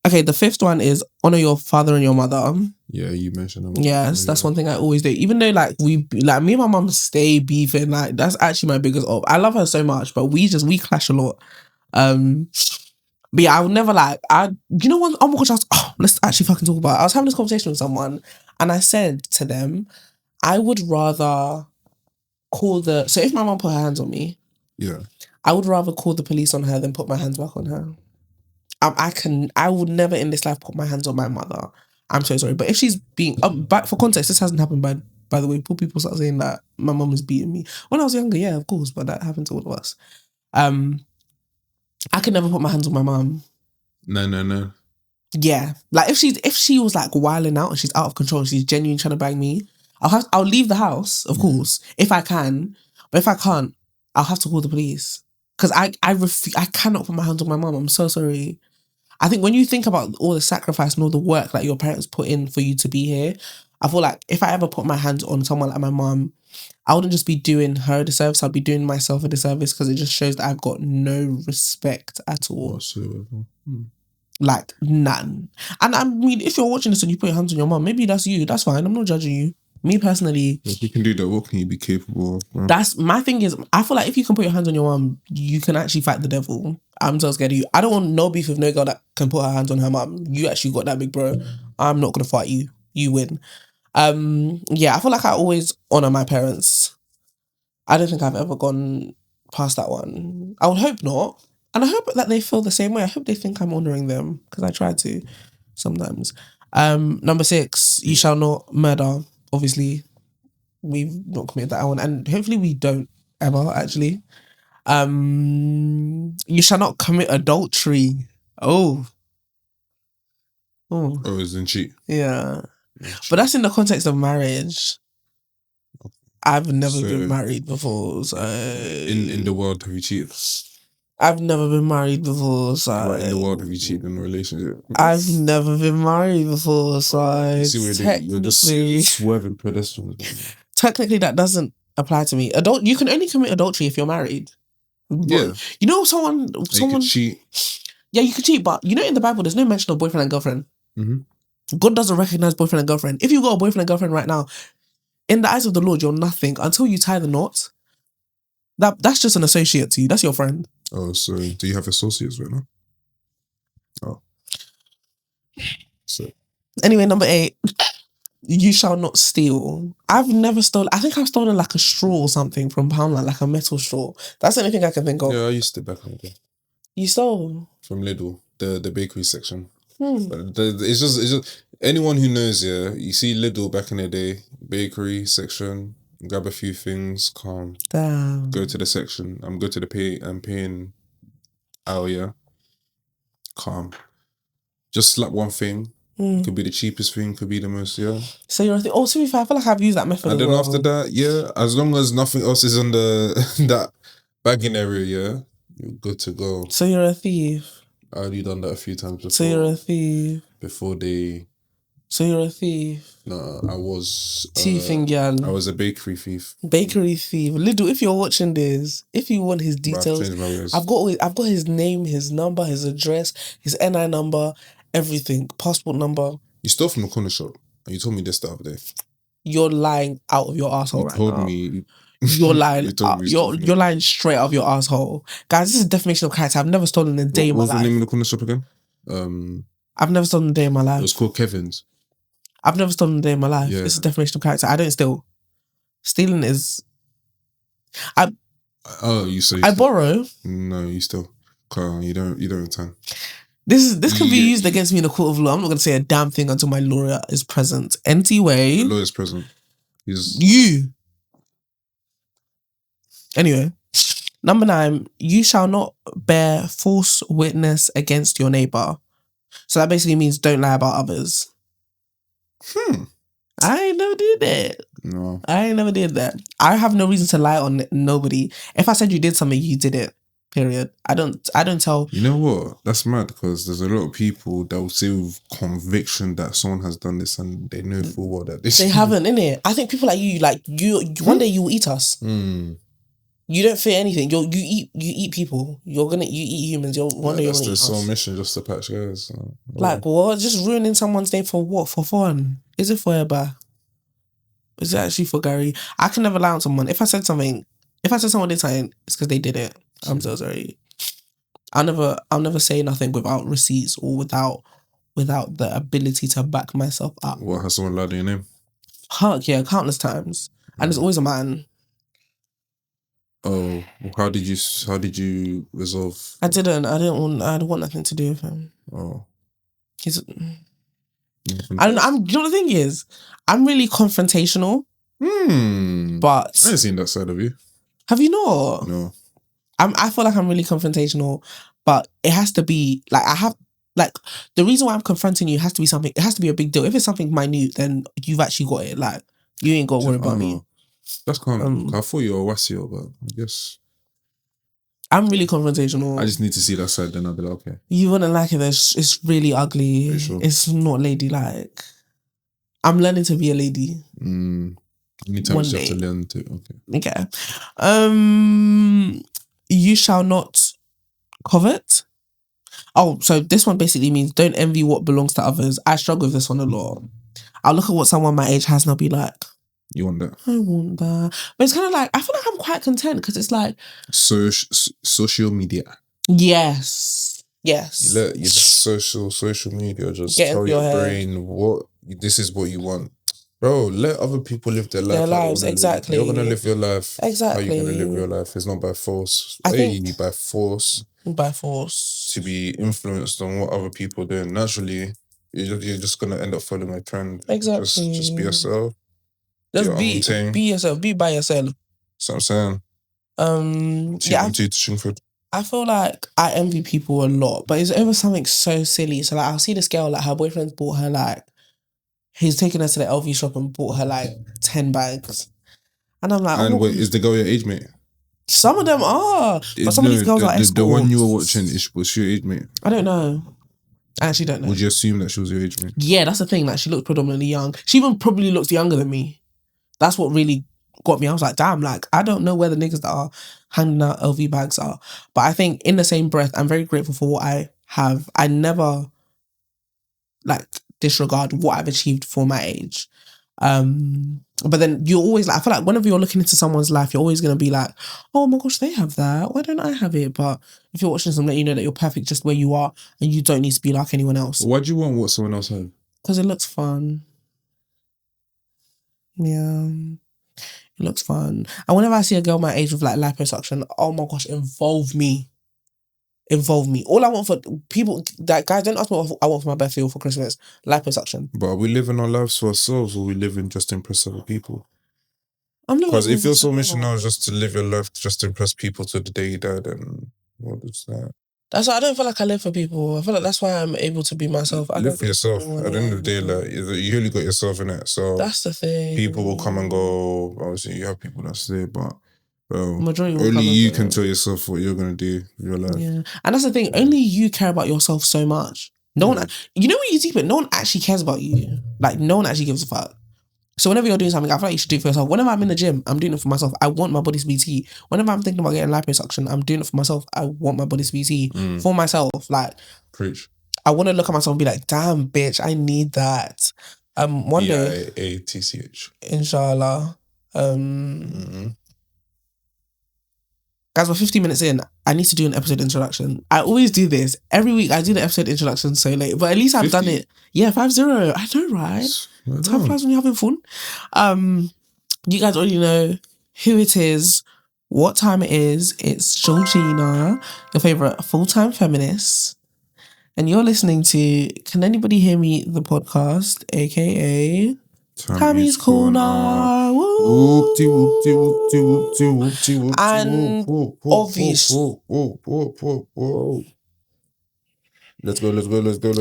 Okay, the 5th one is honor your father and your mother. Yeah, you mentioned that. Yes, that's one thing I always do. Even though me and my mum stay beefing, like, that's actually my biggest op. I love her so much, but we clash a lot. But yeah, I would never you know what? Oh my gosh, let's actually fucking talk about it. I was having this conversation with someone and I said to them, I would rather so if my mum put her hands on me, I would rather call the police on her than put my hands back on her. I would never in this life put my hands on my mother. I'm so sorry. But if she's being, but for context, this hasn't happened by the way. Poor people start saying that my mum is beating me. When I was younger, yeah, of course, but that happened to all of us. I could never put my hands on my mum. No. Yeah. Like if she was like wilding out and she's out of control and she's genuinely trying to bang me, I'll leave the house, of course, if I can. But if I can't, I'll have to call the police. Because I cannot put my hands on my mum. I'm so sorry. I think when you think about all the sacrifice and all the work that your parents put in for you to be here, I feel like if I ever put my hands on someone like my mum, I wouldn't just be doing her a disservice, I'd be doing myself a disservice, because it just shows that I've got no respect at all. Whatsoever. Like, none. And I mean, if you're watching this and you put your hands on your mum, maybe that's you. That's fine. I'm not judging you. Me personally. If you can do that, what can you be capable of? Bro? That's my thing is, I feel like if you can put your hands on your mum, you can actually fight the devil. I'm so scared of you. I don't want no beef with no girl that can put her hands on her mum. You actually got that big, bro. I'm not going to fight you. You win. Yeah, I feel like I always honour my parents. I don't think I've ever gone past that one. I would hope not. And I hope that they feel the same way. I hope they think I'm honouring them, because I try to sometimes. Number 6, you shall not murder. Obviously, we've not committed that one. And hopefully we don't ever, actually. You shall not commit adultery. Oh, isn't cheat? Yeah. But that's in the context of marriage. I've never been married before, so... In the world, have you cheated? I've never been married before, so... Right, in the world, have you cheated in a relationship? I've never been married before, so... You see where you're just swerving pedestrians. Technically, that doesn't apply to me. You can only commit adultery if you're married. Yeah. You know someone... You can cheat. Yeah, you can cheat, but you know in the Bible, there's no mention of boyfriend and girlfriend. Mm-hmm. God doesn't recognize boyfriend and girlfriend. If you got a boyfriend and girlfriend right now, in the eyes of the Lord, you're nothing until you tie the knot. That's just an associate to you. That's your friend. Oh, so do you have associates right now? Oh. So. Anyway, number 8, you shall not steal. I've never stolen. I think I've stolen like a straw or something from Poundland, like a metal straw. That's the only thing I can think of. Yeah, I used to back in the day. You stole? From Lidl, the bakery section. But it's just anyone who knows, yeah, you see Lidl back in the day, bakery section, grab a few things, calm. Damn. Go to the section. Go to the paying aisle, yeah. Calm. Just slap one thing. Could be the cheapest thing, could be the most, yeah. So you're to be fair, I feel like I've used that method. And then after that, yeah, as long as nothing else is on that bagging area, yeah, you're good to go. So you're a thief. I already done that a few times before. So you're a thief. Before they So you're a thief. No, I was Thieving girl. I was a bakery thief. Bakery thief. Lidl, if you're watching this, if you want his But I've details, changed my ways. I've got his name, his number, his address, his NI number, everything, passport number. You stole from the corner shop, and you told me this the other day. You're lying out of your asshole You right told now. me. You're lying. You told me You're lying straight out of your asshole, guys. This is defamation of character. I've never stolen a day in my What was life. the name of the corner shop again? I've never stolen a day in my life. It was called Kevin's. I've never stolen a day in my life. Yeah. This is defamation of character. I don't steal. Stealing is. Oh, you say I borrow. No, you still. You don't return. This can be used against me in a court of law. I'm not going to say a damn thing until my lawyer is present. Anyway. The lawyer's present. You. Anyway. Number 9. You shall not bear false witness against your neighbour. So that basically means don't lie about others. I ain't never did that. No. I ain't never did that. I have no reason to lie on nobody. If I said you did something, you did it. Period. I don't tell. You know what? That's mad because there's a lot of people that will say with conviction that someone has done this and they know full well that this. They haven't, innit? I think people like you one day you will eat us. You don't fear anything. You eat people. You eat humans. One day you're gonna eat us. That's the sole mission, just to patch guys. Like what? Just ruining someone's day for what? For fun? Is it forever? Is it actually for Gary? I can never lie on someone. If I said someone did something, it's because they did it. I'm so sorry. I'll never say nothing without receipts or without the ability to back myself up. What, has someone lied on your name? Heck yeah, countless times. And it's always a man. Oh, how did you resolve? I didn't want nothing to do with him. Oh. He's I don't know. You know what the thing is? I'm really confrontational. But I ain't seen that side of you. Have you not? No. I feel like I'm really confrontational, but it has to be the reason why I'm confronting you has to be something. It has to be a big deal. If it's something minute, then you've actually got it. Like you ain't got to worry about me. That's calm. I thought you were Wasio, but I guess I'm really confrontational. I just need to see that side, then I'll be like, okay. You wouldn't like it. It's really ugly. Sure? It's not ladylike. I'm learning to be a lady. Anytime you have to learn to. Okay. You shall not covet. Oh, so this one basically means don't envy what belongs to others. I struggle with this one a lot. I'll look at what someone my age has and I'll be like, you want that? I want that. But it's kind of like, I feel like I'm quite content because it's like... social media. Yes. You let social media just tell your brain this is what you want. Bro, let other people live their life. Their lives, exactly. You're going to live your life. Exactly. How you're going to live your life. It's not by force. By force. By force. To be influenced on what other people are doing. Naturally, you're just going to end up following a trend. Exactly. Just be yourself. Just be yourself. Be by yourself. That's what I'm saying. I feel like I envy people a lot, but it's over something so silly. So like, I'll see this girl, like her boyfriend bought her like, he's taken her to the LV shop and bought her like 10 bags. And I'm like, and wait, is the girl your age mate? Some of them are. But some of these girls are escorts. The one you were watching, was she your age mate? I don't know. I actually don't know. Would you assume that she was your age mate? Yeah, that's the thing. Like, she looked predominantly young. She even probably looks younger than me. That's what really got me. I was like, damn, like, I don't know where the niggas that are handing out LV bags are. But I think in the same breath, I'm very grateful for what I have. I never, like, disregard what I've achieved for my age. But then you're always like, I feel like whenever you're looking into someone's life, you're always going to be like, oh my gosh, they have that. Why don't I have it? But if you're watching something, you know that you're perfect just where you are and you don't need to be like anyone else. Why do you want what someone else has? Because it looks fun. Yeah. It looks fun. And whenever I see a girl my age with like liposuction, oh my gosh, involve me. All I want for people, that guys, don't ask me what I want for my birthday or for Christmas. Liposuction. But are we living our lives for ourselves or are we living just to impress other people? Because if your sole mission now is just to live your life just to impress people to the day you die, then what is that? That's why I don't feel like I live for people. I feel like that's why I'm able to be myself. I live for yourself. At the end of the day, like, you only got yourself in it. So that's the thing. People will come and go. Obviously, you have people that stay, but majority only you can tell yourself what you're gonna do with your life. Yeah, and that's the thing. Only you care about yourself so much. No one, you know when you deep it, no one actually cares about you. Like, no one actually gives a fuck. So whenever you're doing something, I feel like you should do it for yourself. Whenever I'm in the gym, I'm doing it for myself. I want my body to be T. Whenever I'm thinking about getting liposuction, I'm doing it for myself. I want my body to be T. For myself. Like, Preach. I want to look at myself and be like, damn, bitch, I need that. One day, B-I-A-T-C-H. inshallah. Guys, we're 15 minutes in. I need to do an episode introduction. I always do this. Every week I do the episode introduction so late. But at least I've 50? done it. Yeah, 50. I know, right? Time flies when you're having fun. You guys already know who it is, what time it is. It's Georgina, your favourite full-time feminist. And you're listening to Can Anybody Hear Me? The podcast, aka Tammy's Corner. And obviously, let's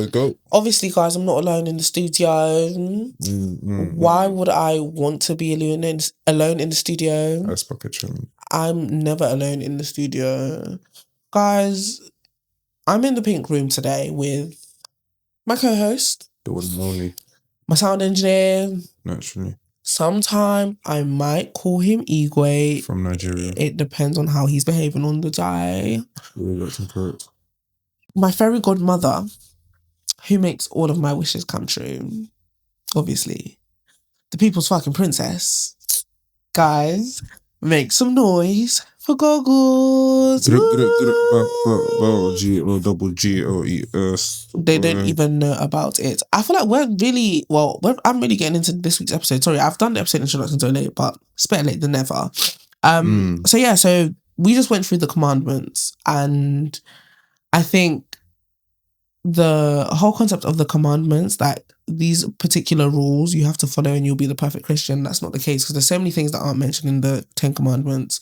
go. Obviously, guys, I'm not alone in the studio. Why would I want to be alone in the studio? That's pocket chilling. I'm never alone in the studio. Guys, I'm in the pink room today with my co-host. The one and only. My sound engineer. Naturally. Sometime I might call him Igwe. From Nigeria. It depends on how he's behaving on the day. Correct. My fairy godmother, who makes all of my wishes come true. Obviously. The people's fucking princess. Guys, make some noise for Goggles. G-O-G-O-E-S. They don't even know about it. I feel like I'm really getting into this week's episode. Sorry, I've done the episode introduction so late, but it's better late than never. So we just went through the commandments, and I think the whole concept of the commandments, like these particular rules you have to follow and you'll be the perfect Christian, that's not the case, because there's so many things that aren't mentioned in the 10 commandments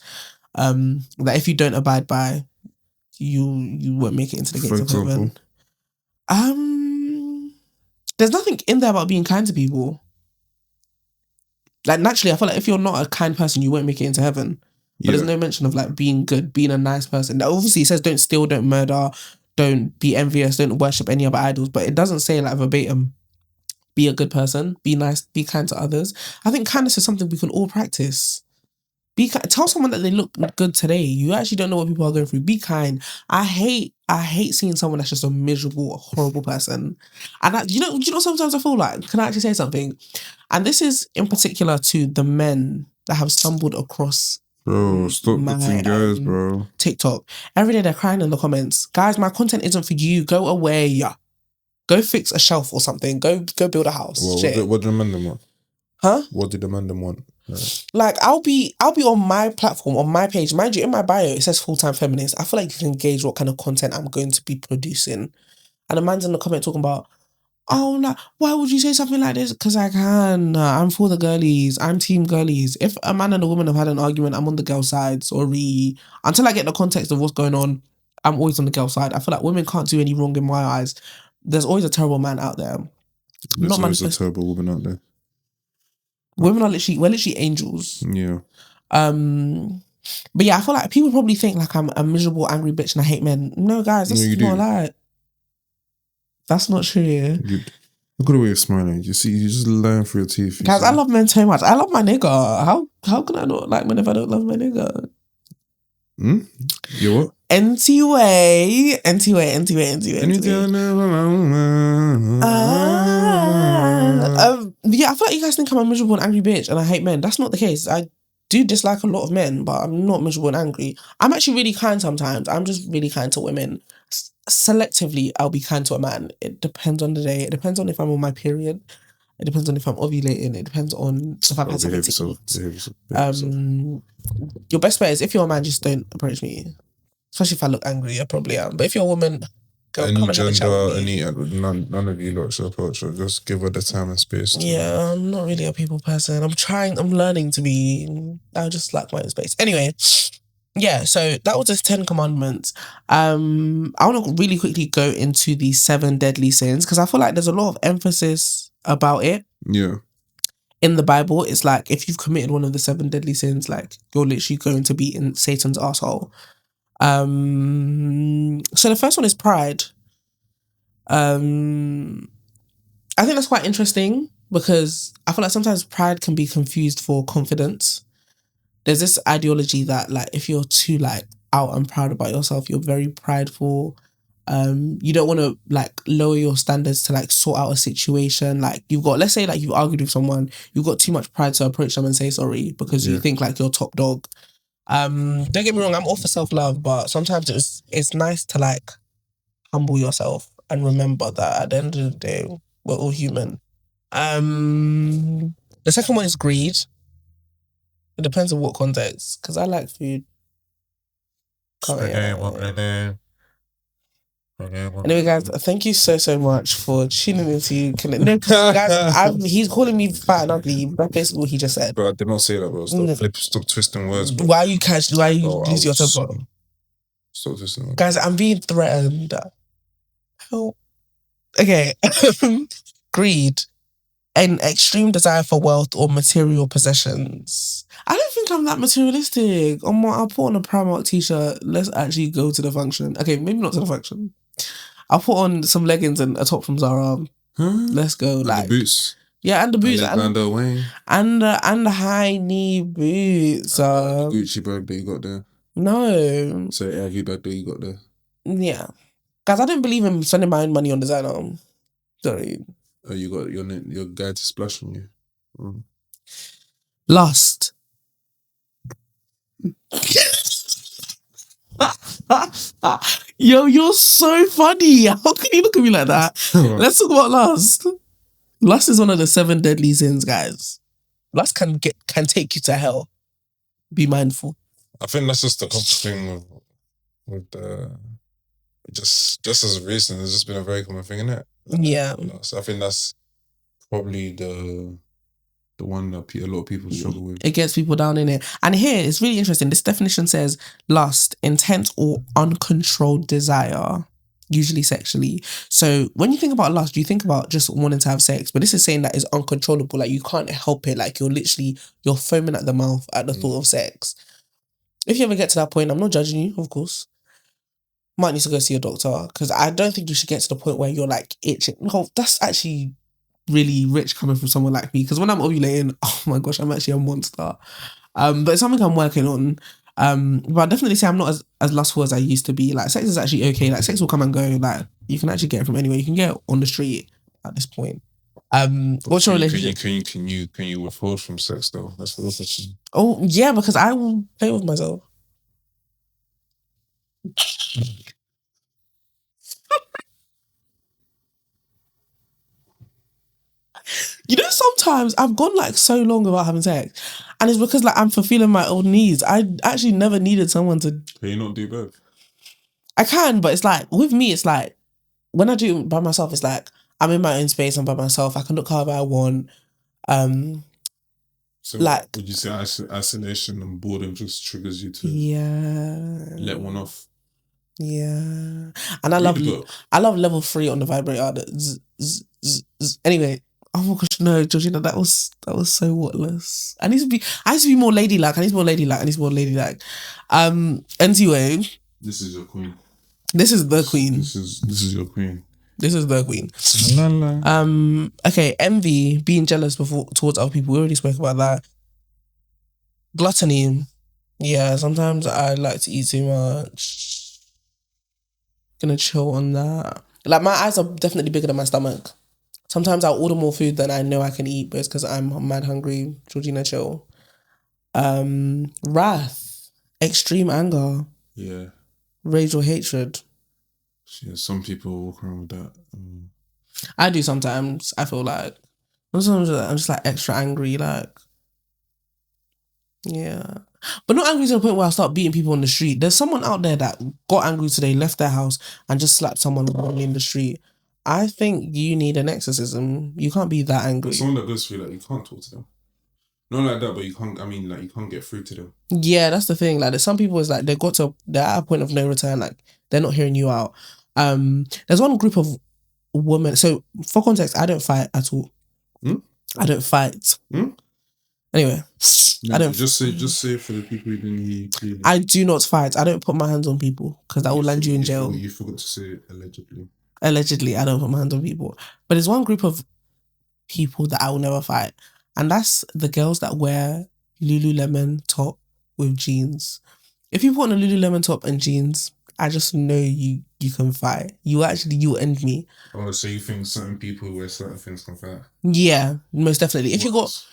that if you don't abide by, you won't make it into the gates of heaven. There's nothing in there about being kind to people. Like, naturally, I feel like if you're not a kind person, you won't make it into heaven. But there's no mention of like being good, being a nice person. Now, obviously, it says don't steal, don't murder, don't be envious, don't worship any other idols. But it doesn't say like verbatim, be a good person, be nice, be kind to others. I think kindness is something we can all practice. Tell someone that they look good today. You actually don't know what people are going through. Be kind. I hate seeing someone that's just a miserable, horrible person. And you know, sometimes I feel like, can I actually say something? And this is in particular to the men that have stumbled across stop my guys, bro. TikTok. Every day they're crying in the comments. Guys, my content isn't for you. Go away. Go fix a shelf or something. Go build a house. What did the man them want? Huh? What did the man them want? Right. Like, I'll be on my platform, on my page. Mind you, in my bio, it says full-time feminist. I feel like you can gauge what kind of content I'm going to be producing. And a man's in the comment talking about, oh, like, why would you say something like this? Because I can. I'm for the girlies. I'm team girlies. If a man and a woman have had an argument, I'm on the girl side. Sorry. Until I get the context of what's going on, I'm always on the girl side. I feel like women can't do any wrong in my eyes. There's always a terrible man out there. There's always a terrible woman out there. We're literally angels. Yeah. But yeah, I feel like people probably think like I'm a miserable, angry bitch and I hate men. No, guys, that's not a lie. That's not true. Look at the way you're smiling. You see, you're just lying through your teeth. Guys, I love men so much. I love my nigga. How can I not like men if I don't love my nigga? You what? NT-way. Yeah, I feel like you guys think I'm a miserable and angry bitch and I hate men. That's not the case. I do dislike a lot of men, but I'm not miserable and angry. I'm actually really kind sometimes. I'm just really kind to women. Selectively, I'll be kind to a man. It depends on the day. It depends on if I'm on my period. It depends on if I'm ovulating. It depends on if I've had something to eat. Your best bet is, if you're a man, just don't approach me. Especially if I look angry, I probably am. But if you're a woman, girl, come and have a chat with me. None of you lot should approach her. Just give her the time and space. Yeah, I'm not really a people person. I'm learning to be. I just like my own space. Anyway, yeah, so that was just 10 commandments. I want to really quickly go into the 7 deadly sins, because I feel like there's a lot of emphasis about it. Yeah. In the Bible, it's like, if you've committed one of the 7 deadly sins, like, you're literally going to be in Satan's asshole. So the first one is pride. I think that's quite interesting because I feel like sometimes pride can be confused for confidence. There's this ideology that like if you're too like out and proud about yourself, you're very prideful. You don't want to like lower your standards to like sort out a situation. Like you've got, let's say like you've argued with someone, you've got too much pride to approach them and say sorry because you think like you're top dog. Don't get me wrong, I'm all for self-love, but sometimes it's nice to like humble yourself and remember that at the end of the day, we're all human. The second one is greed. It depends on what context, because I like food. Anyway, guys, thank you so much for tuning into. No, guys, he's calling me fat and ugly. That's basically what he just said. Bro, I did not say that, bro. Stop twisting words, bro. Why you lose your temper? Stop twisting words. Guys, I'm being threatened. Help. Okay. Greed. An extreme desire for wealth or material possessions. I don't think I'm that materialistic. I'll put on a Primark t-shirt. Let's actually go to the function. Okay, maybe not to the function. I'll put on some leggings and a top from Zara. Let's go. And like the boots. Yeah, and the boots. And the high knee boots. The Gucci bag that you got there. No. So Aggie bag that you got there. Yeah. Guys, I don't believe in spending my own money on designer. Sorry. Oh, you got your guy to splash on you. Lust. Yo, you're so funny. How can you look at me like that? Let's talk about lust. Lust is one of the 7 deadly sins, guys. Lust can take you to hell. Be mindful. I think that's just the common thing with just as a reason. It's just been a very common thing, innit? Yeah. So I think that's probably the one that a lot of people struggle with. It gets people down in it. And here, it's really interesting. This definition says lust, intent or uncontrolled desire, usually sexually. So when you think about lust, you think about just wanting to have sex. But this is saying that it's uncontrollable. Like you can't help it. Like you're foaming at the mouth at the thought of sex. If you ever get to that point, I'm not judging you, of course. Might need to go see a doctor, because I don't think you should get to the point where you're like itching. No, that's actually really rich coming from someone like me, because when I'm ovulating, oh my gosh, I'm actually a monster. But it's something I'm working on. But I definitely say I'm not as lustful as I used to be. Like sex is actually okay. Like sex will come and go. Like you can actually get it from anywhere. You can get it on the street at this point. What's your relationship? Can you withhold from sex though? That's the real question. Oh yeah, because I will play with myself. You know, sometimes I've gone like so long without having sex, and it's because like I'm fulfilling my own needs. I actually never needed someone to. Can you not do both? I can, but it's like with me, it's like when I do it by myself, it's like I'm in my own space. I'm by myself. I can look however I want. So like, would you say isolation and boredom just triggers you to let one off? Yeah, and I love level 3 on the vibrator. Anyway, oh my gosh, no, Georgina, that was so wordless. I used to be more ladylike. Anyway, this is your queen. This is the queen. This is your queen. This is the queen. Okay, envy, being jealous towards other people. We already spoke about that. Gluttony. Yeah, sometimes I like to eat too much. Gonna chill on that. Like my eyes are definitely bigger than my stomach. Sometimes I'll order more food than I know I can eat, but it's because I'm mad hungry. Georgina, chill. Wrath, extreme anger. Yeah. Rage or hatred. Yeah, some people walk around with that. I do sometimes. I feel like sometimes I'm just like extra angry, like yeah, but not angry to the point where I start beating people on the street. There's someone out there that got angry today, left their house, and just slapped someone in the street. I think you need an exorcism. You can't be that angry. But someone that goes through that, you can't talk to them. Not like that, but you can't. I mean, like you can't get through to them. Yeah, that's the thing. Like, there's some people, it's like they're at a point of no return. Like, they're not hearing you out. There's one group of women. So, for context, I don't fight at all. I don't fight. Anyway, no, I don't. Just say for the people who didn't hear you clearly. I do not fight. I don't put my hands on people because that will land you in jail. You forgot to say allegedly. Allegedly, I don't put my hands on people. But there's one group of people that I will never fight. And that's the girls that wear Lululemon top with jeans. If you put on a Lululemon top and jeans, I just know you can fight. You end me. Oh, so you think certain people who wear certain things can fight? Yeah, most definitely. If you got...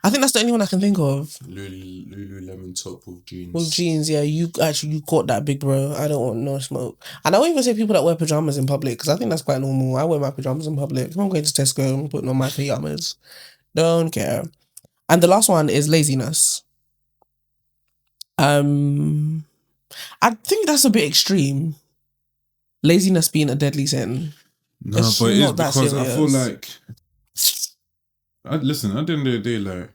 I think that's the only one I can think of. Lululemon top with jeans. With jeans, yeah. You got that, big bro. I don't want no smoke. And I won't even say people that wear pajamas in public, because I think that's quite normal. I wear my pajamas in public. If I'm going to Tesco, I'm putting on my pajamas. Don't care. And the last one is laziness. I think that's a bit extreme. Laziness being a deadly sin. No, but it's because I feel like... listen, at the end of the day, like,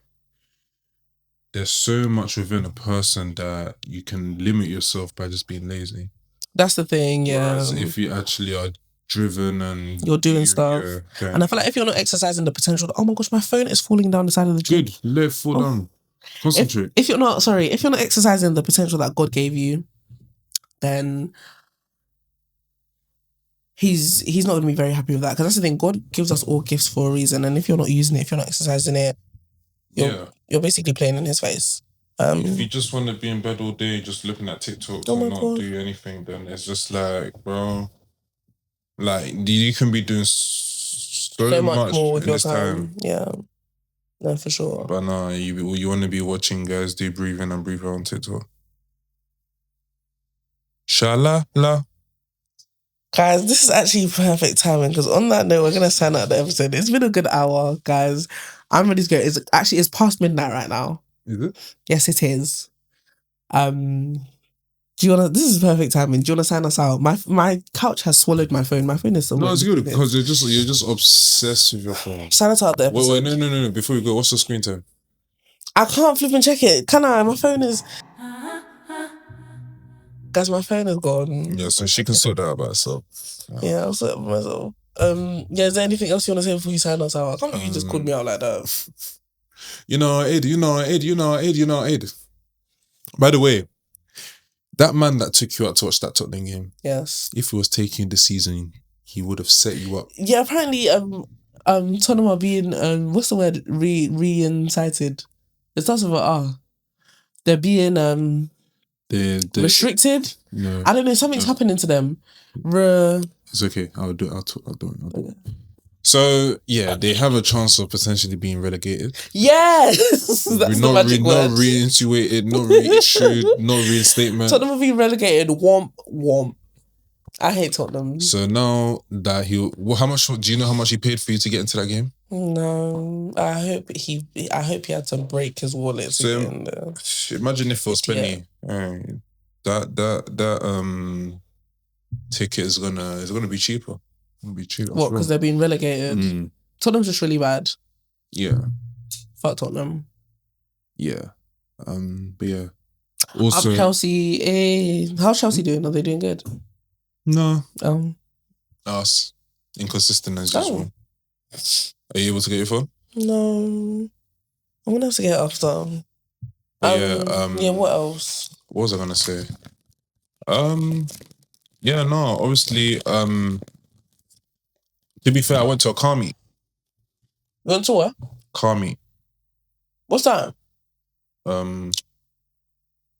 there's so much within a person that you can limit yourself by just being lazy. That's the thing, yeah. Whereas if you actually are driven and... You're doing stuff. And I feel like if you're not exercising the potential, oh my gosh, my phone is falling down the side of the tree. Good, let it fall down. Concentrate. If you're not exercising the potential that God gave you, then he's not going to be very happy with that. Because that's the thing, God gives us all gifts for a reason, and if you're not using it, if you're not exercising it, you're basically playing in his face. If you just want to be in bed all day just looking at TikToks and not do anything, then it's just like, bro, like, you can be doing so much more with your time. Yeah, no, for sure. But no, you want to be watching guys do breathe in and breathe out on TikTok. Shala la. Guys, this is actually perfect timing, because on that note, we're going to sign out the episode. It's been a good hour, guys. I'm ready to go. It's past midnight right now. Is it? Yes, it is. This is perfect timing. Do you want to sign us out? My couch has swallowed my phone. My phone is somewhere. No, it's good, because you're just obsessed with your phone. Sign us out the episode. Wait, no. Before we go, what's your screen time? I can't flip and check it. Can I? My phone is... Guys, my phone is gone. Yeah, so she can sort that out by herself. Yeah, I'll sort it by myself. Is there anything else you want to say before you sign us out? I can't believe you just called me out like that. You know, Ed. By the way, that man that took you out to watch that Tottenham game, yes, if he was taking you this season, he would have set you up. Yeah, apparently, Tottenham are being, what's the word? Re-incited. It starts with an R. They're being, restricted? No. I don't know, something's happening to them. It's okay, I'll do it. Okay. So, yeah, they have a chance of potentially being relegated. Yes! That's the magic word. Not reinstated, not reissued, no reinstatement. Tottenham will be relegated. Womp. I hate Tottenham. So now that do you know how much he paid for you to get into that game? No, I hope he had to break his wallet. So imagine if it was Penny. That ticket is gonna be cheaper. What? Because they're being relegated. Tottenham's just really bad. Yeah. Fuck Tottenham. Yeah. But yeah. Also, up Chelsea. How's Chelsea doing? Are they doing good? No. Us. Inconsistent as usual. Are you able to get your phone? No. I'm gonna have to get it after. Yeah, what else? What was I gonna say? Yeah, no, obviously, to be fair, I went to a car meet. You went to what? Car meet. What's that?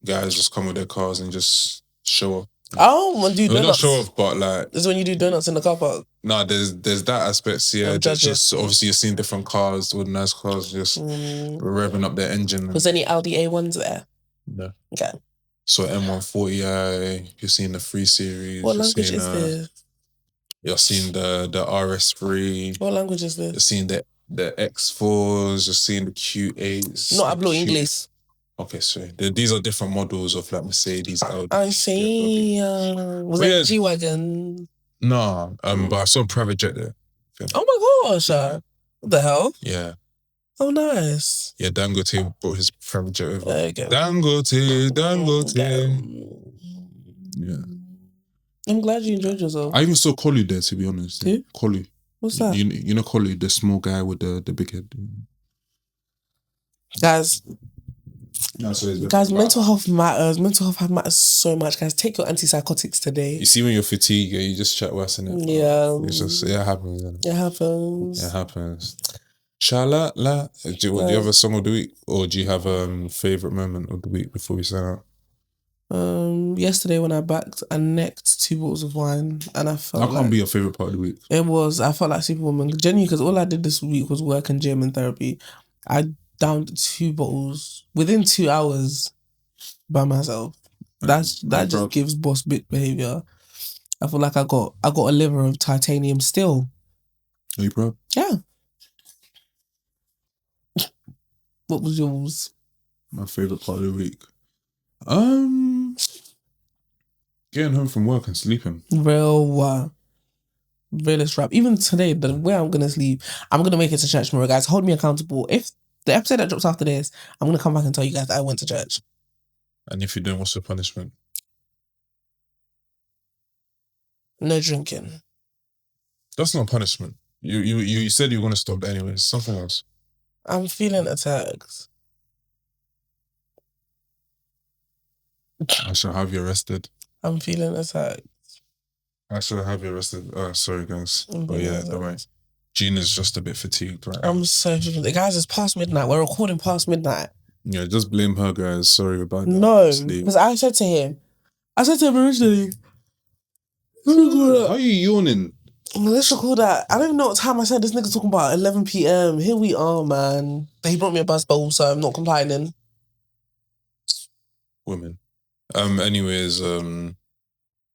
Guys just come with their cars and just show up. Oh, when do donuts? Not show off, but like... This is when you do donuts in the car park? No, there's that aspect, yeah. Just obviously you're seeing different cars with nice cars just revving up their engine. Was any Audi A1s there? No. Okay. So M140i, you're seeing the 3 Series. What language is this? You're seeing the RS3. What language is this? You're seeing the X4s, you're seeing the Q8s. No hablo English. Okay, sorry. These are different models of like Mercedes, Audi. I see. Was it a G-Wagon? No, but I saw a private jet there. Okay. Oh my gosh. What the hell? Yeah. Oh, nice. Yeah, Dangote brought his private jet over. Okay. Dangote. Yeah. I'm glad you enjoyed yourself. I even saw Kolu there, to be honest. Who? Kolu. What's that? You know Kolu, the small guy with the big head. Guys, No, so it's guys, mental health matters. Mental health matters so much, guys. Take your antipsychotics today. You see when you're fatigued, you just chat worse in it. Yeah. It's just, it happens. Isn't it? It happens. It happens. Shala la. Do you have a song of the week, or do you have a favorite moment of the week before we sign out? Yesterday when I backed, I necked 2 bottles of wine, and I felt that can't be your favorite part of the week. It was. I felt like Superwoman, genuinely, because all I did this week was work and gym and therapy. I downed 2 bottles within 2 hours by myself. That just gives boss bit behavior. I feel like I got a liver of titanium still. Are you proud? Yeah. What was yours? My favorite part of the week. Getting home from work and sleeping. Realist rap. Even today, the way I'm gonna sleep, I'm gonna make it to church tomorrow, guys. Hold me accountable. If the episode that drops after this, I'm gonna come back and tell you guys that I went to church. And if you don't, what's the punishment? No drinking. That's not punishment. You said you were gonna stop that anyways. Something else. I'm feeling attacked. I shall have you arrested. I'm feeling attacked. I shall have you arrested. Sorry guys. But yeah, don't worry. Gina's just a bit fatigued right now. I'm so fatigued. Guys, it's past midnight. We're recording past midnight. Yeah, just blame her, guys. Sorry about that. No, because I said to him originally, How are you yawning? Let's record that. I don't even know what time I said. This nigga talking about 11 p.m. Here we are, man. He brought me a bus bowl, so I'm not complaining. Women. Anyways,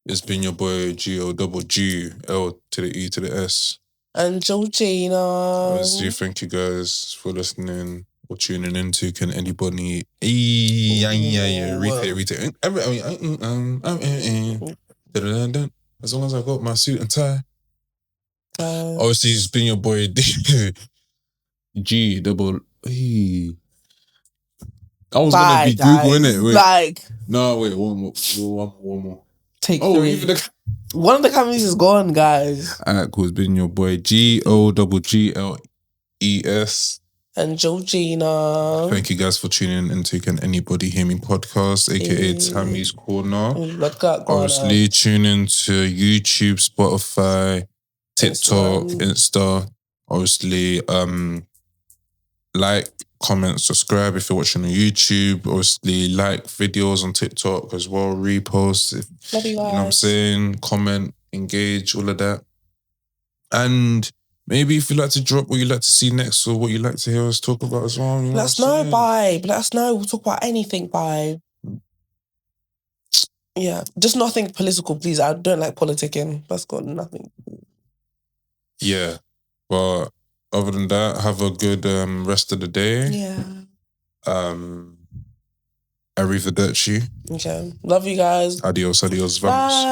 it's been your boy GOGGL to the E to the S. And Georgina. Obviously, thank you guys for listening or tuning into Can Anybody retake. As long as I got my suit and tie. Obviously, it's been your boy G double E. I was gonna be Googling it. Wait. Wait, one more. Take 3. One of the companies is gone, guys. Alright, cool. It's been your boy GOGGLES and Georgina. Thank you guys for tuning into Can Anybody Hear Me podcast, aka Tammy's Corner. Obviously, tune into YouTube, Spotify, TikTok, Insta. Obviously, like, comment, subscribe if you're watching on YouTube. Obviously, like videos on TikTok as well. Repost. Love you guys. You know what I'm saying? Comment, engage, all of that. And maybe if you'd like to drop what you'd like to see next or what you'd like to hear us talk about as well. You know Let us know, babe. Let us know. We'll talk about anything, babe. Yeah. Just nothing political, please. I don't like politicking. That's got nothing. Yeah. But other than that, have a good rest of the day. Yeah. Arrivederci. Okay. Love you guys. Adios, vamos.